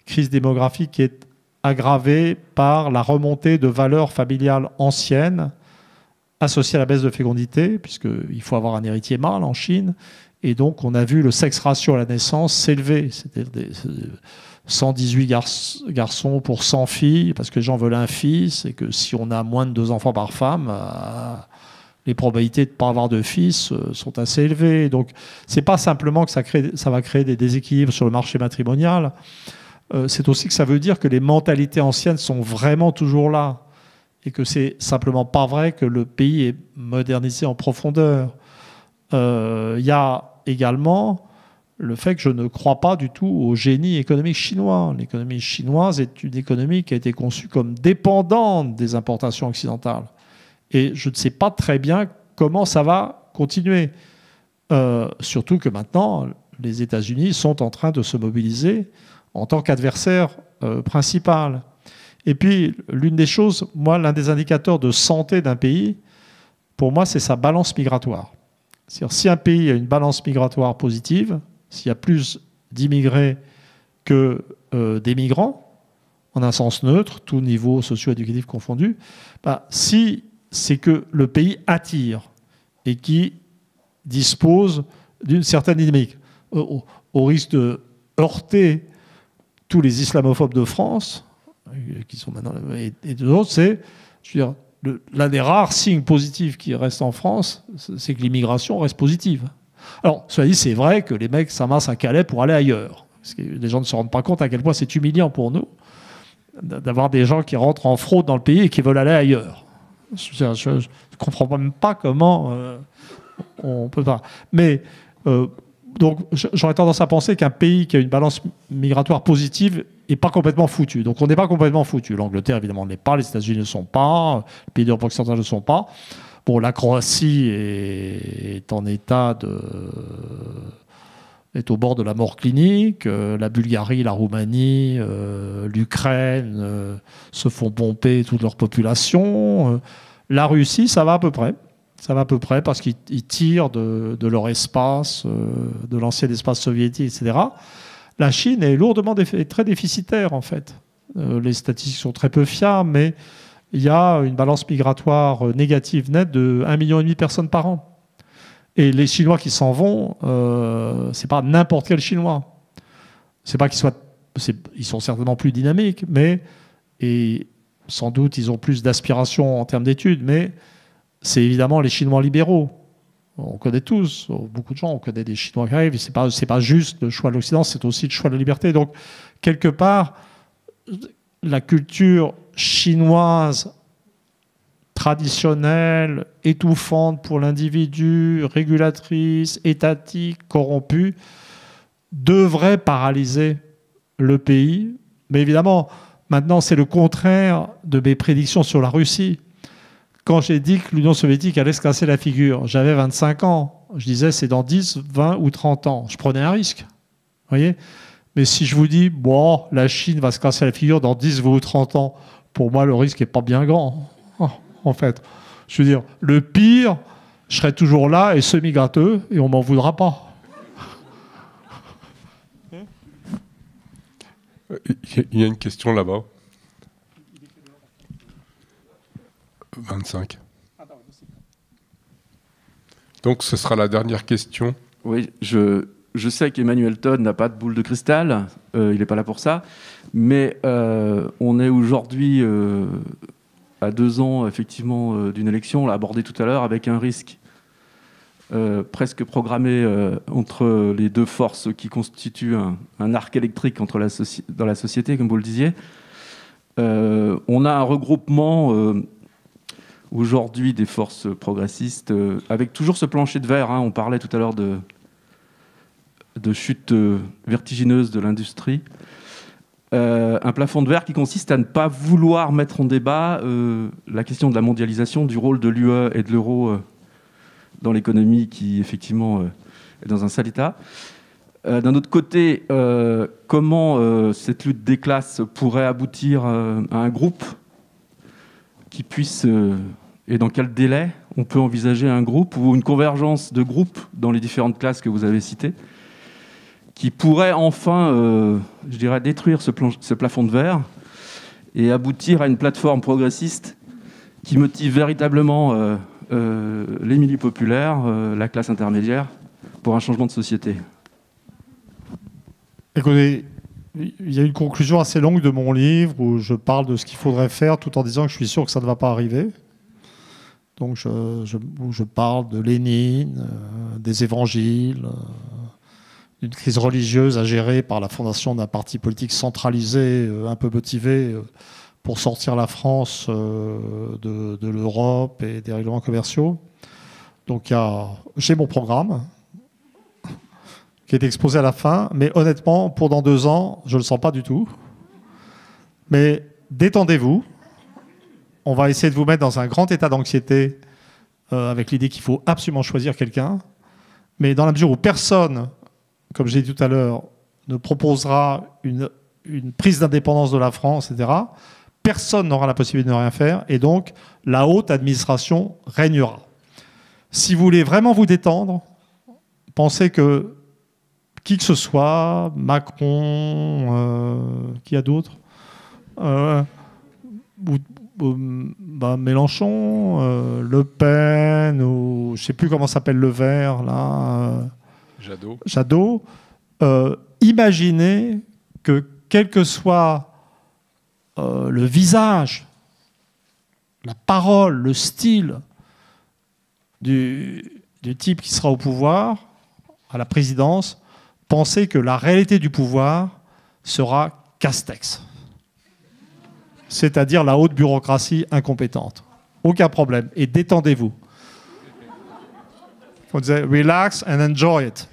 [SPEAKER 2] Crise démographique qui est aggravée par la remontée de valeurs familiales anciennes associées à la baisse de fécondité, puisqu'il faut avoir un héritier mâle en Chine. Et donc, on a vu le sexe ratio à la naissance s'élever. C'était 118 garçons pour 100 filles, parce que les gens veulent un fils, et que si on a moins de 2 enfants par femme, les probabilités de ne pas avoir de fils sont assez élevées. Donc, ce n'est pas simplement que ça va créer des déséquilibres sur le marché matrimonial, c'est aussi que ça veut dire que les mentalités anciennes sont vraiment toujours là, et que c'est simplement pas vrai que le pays est modernisé en profondeur. Il y a également le fait que je ne crois pas du tout au génie économique chinois. L'économie chinoise est une économie qui a été conçue comme dépendante des importations occidentales. Et je ne sais pas très bien comment ça va continuer. Surtout que maintenant, les États-Unis sont en train de se mobiliser en tant qu'adversaire principal. Et puis, l'une des choses, moi, l'un des indicateurs de santé d'un pays, pour moi, c'est sa balance migratoire. C'est-à-dire, si un pays a une balance migratoire positive, s'il y a plus d'immigrés que des migrants, en un sens neutre, tout niveau socio-éducatif confondu, si c'est que le pays attire et qui dispose d'une certaine dynamique, au risque de heurter tous les islamophobes de France, qui sont maintenant et d'autres, c'est, je veux dire, l'un des rares signes positifs qui restent en France, c'est que l'immigration reste positive. Alors, cela dit, c'est vrai que les mecs s'amassent à Calais pour aller ailleurs. Parce que les gens ne se rendent pas compte à quel point c'est humiliant pour nous d'avoir des gens qui rentrent en fraude dans le pays et qui veulent aller ailleurs. Je ne comprends même pas comment on peut pas. Mais donc, j'aurais tendance à penser qu'un pays qui a une balance migratoire positive n'est pas complètement foutu. Donc, on n'est pas complètement foutu. L'Angleterre, évidemment, ne l'est pas. Les États-Unis ne sont pas. Les pays d'Europe occidentale ne sont pas. Bon, la Croatie est en état est au bord de la mort clinique. La Bulgarie, la Roumanie, l'Ukraine se font pomper toute leur population. La Russie, ça va à peu près. Ça va à peu près parce qu'ils tirent de leur espace, de l'ancien espace soviétique, etc. La Chine est lourdement très déficitaire, en fait. Les statistiques sont très peu fiables, mais il y a une balance migratoire négative nette de 1,5 million de personnes par an. Et les Chinois qui s'en vont, c'est pas n'importe quel Chinois. C'est pas ils sont certainement plus dynamiques, et sans doute ils ont plus d'aspiration en termes d'études, mais c'est évidemment les Chinois libéraux. On connaît tous, beaucoup de gens, on connaît des Chinois qui arrivent. C'est pas juste le choix de l'Occident, c'est aussi le choix de la liberté. Donc, quelque part, la culture chinoise traditionnelle, étouffante pour l'individu, régulatrice, étatique, corrompue, devrait paralyser le pays. Mais évidemment, maintenant, c'est le contraire de mes prédictions sur la Russie. Quand j'ai dit que l'Union soviétique allait se casser la figure, j'avais 25 ans. Je disais, c'est dans 10, 20 ou 30 ans. Je prenais un risque. Vous voyez ? Mais si je vous dis, bon, la Chine va se casser la figure dans 10, 20 ou 30 ans, pour moi, le risque n'est pas bien grand. En fait, je veux dire, le pire, je serai toujours là et semi-gratteux, et on ne m'en voudra pas.
[SPEAKER 1] Il y a une question là-bas. 25. Donc ce sera la dernière question.
[SPEAKER 6] Oui, je sais qu'Emmanuel Todd n'a pas de boule de cristal, il n'est pas là pour ça, mais on est aujourd'hui à 2 ans effectivement d'une élection, on l'a abordé tout à l'heure, avec un risque presque programmé entre les deux forces qui constituent un arc électrique dans la société, comme vous le disiez. On a un regroupement aujourd'hui des forces progressistes, avec toujours ce plancher de verre. On parlait tout à l'heure de chute vertigineuse de l'industrie. Un plafond de verre qui consiste à ne pas vouloir mettre en débat la question de la mondialisation, du rôle de l'UE et de l'euro dans l'économie qui, effectivement, est dans un sale état. D'un autre côté, comment cette lutte des classes pourrait aboutir à un groupe qui puisse, et dans quel délai on peut envisager un groupe ou une convergence de groupes dans les différentes classes que vous avez citées, qui pourrait enfin, je dirais, détruire ce plafond de verre et aboutir à une plateforme progressiste qui motive véritablement les milieux populaires, la classe intermédiaire, pour un changement de société.
[SPEAKER 2] Écoutez, il y a une conclusion assez longue de mon livre où je parle de ce qu'il faudrait faire tout en disant que je suis sûr que ça ne va pas arriver. Donc je parle de Lénine, des évangiles, d'une crise religieuse à gérer par la fondation d'un parti politique centralisé, un peu motivé, pour sortir la France de l'Europe et des règlements commerciaux. Donc j'ai mon programme qui est exposé à la fin, mais honnêtement, pour dans 2 ans, je ne le sens pas du tout. Mais détendez-vous. On va essayer de vous mettre dans un grand état d'anxiété avec l'idée qu'il faut absolument choisir quelqu'un. Mais dans la mesure où personne, comme j'ai dit tout à l'heure, ne proposera une prise d'indépendance de la France, etc., personne n'aura la possibilité de ne rien faire, et donc la haute administration régnera. Si vous voulez vraiment vous détendre, pensez que qui que ce soit, Macron, qui a d'autres, Mélenchon, Le Pen, ou je ne sais plus comment s'appelle le vert, là, Jadot, imaginez que quel que soit le visage, la parole, le style du type qui sera au pouvoir, à la présidence, pensez que la réalité du pouvoir sera Castex. C'est-à-dire la haute bureaucratie incompétente. Aucun problème. Et détendez-vous. On disait relax and enjoy it.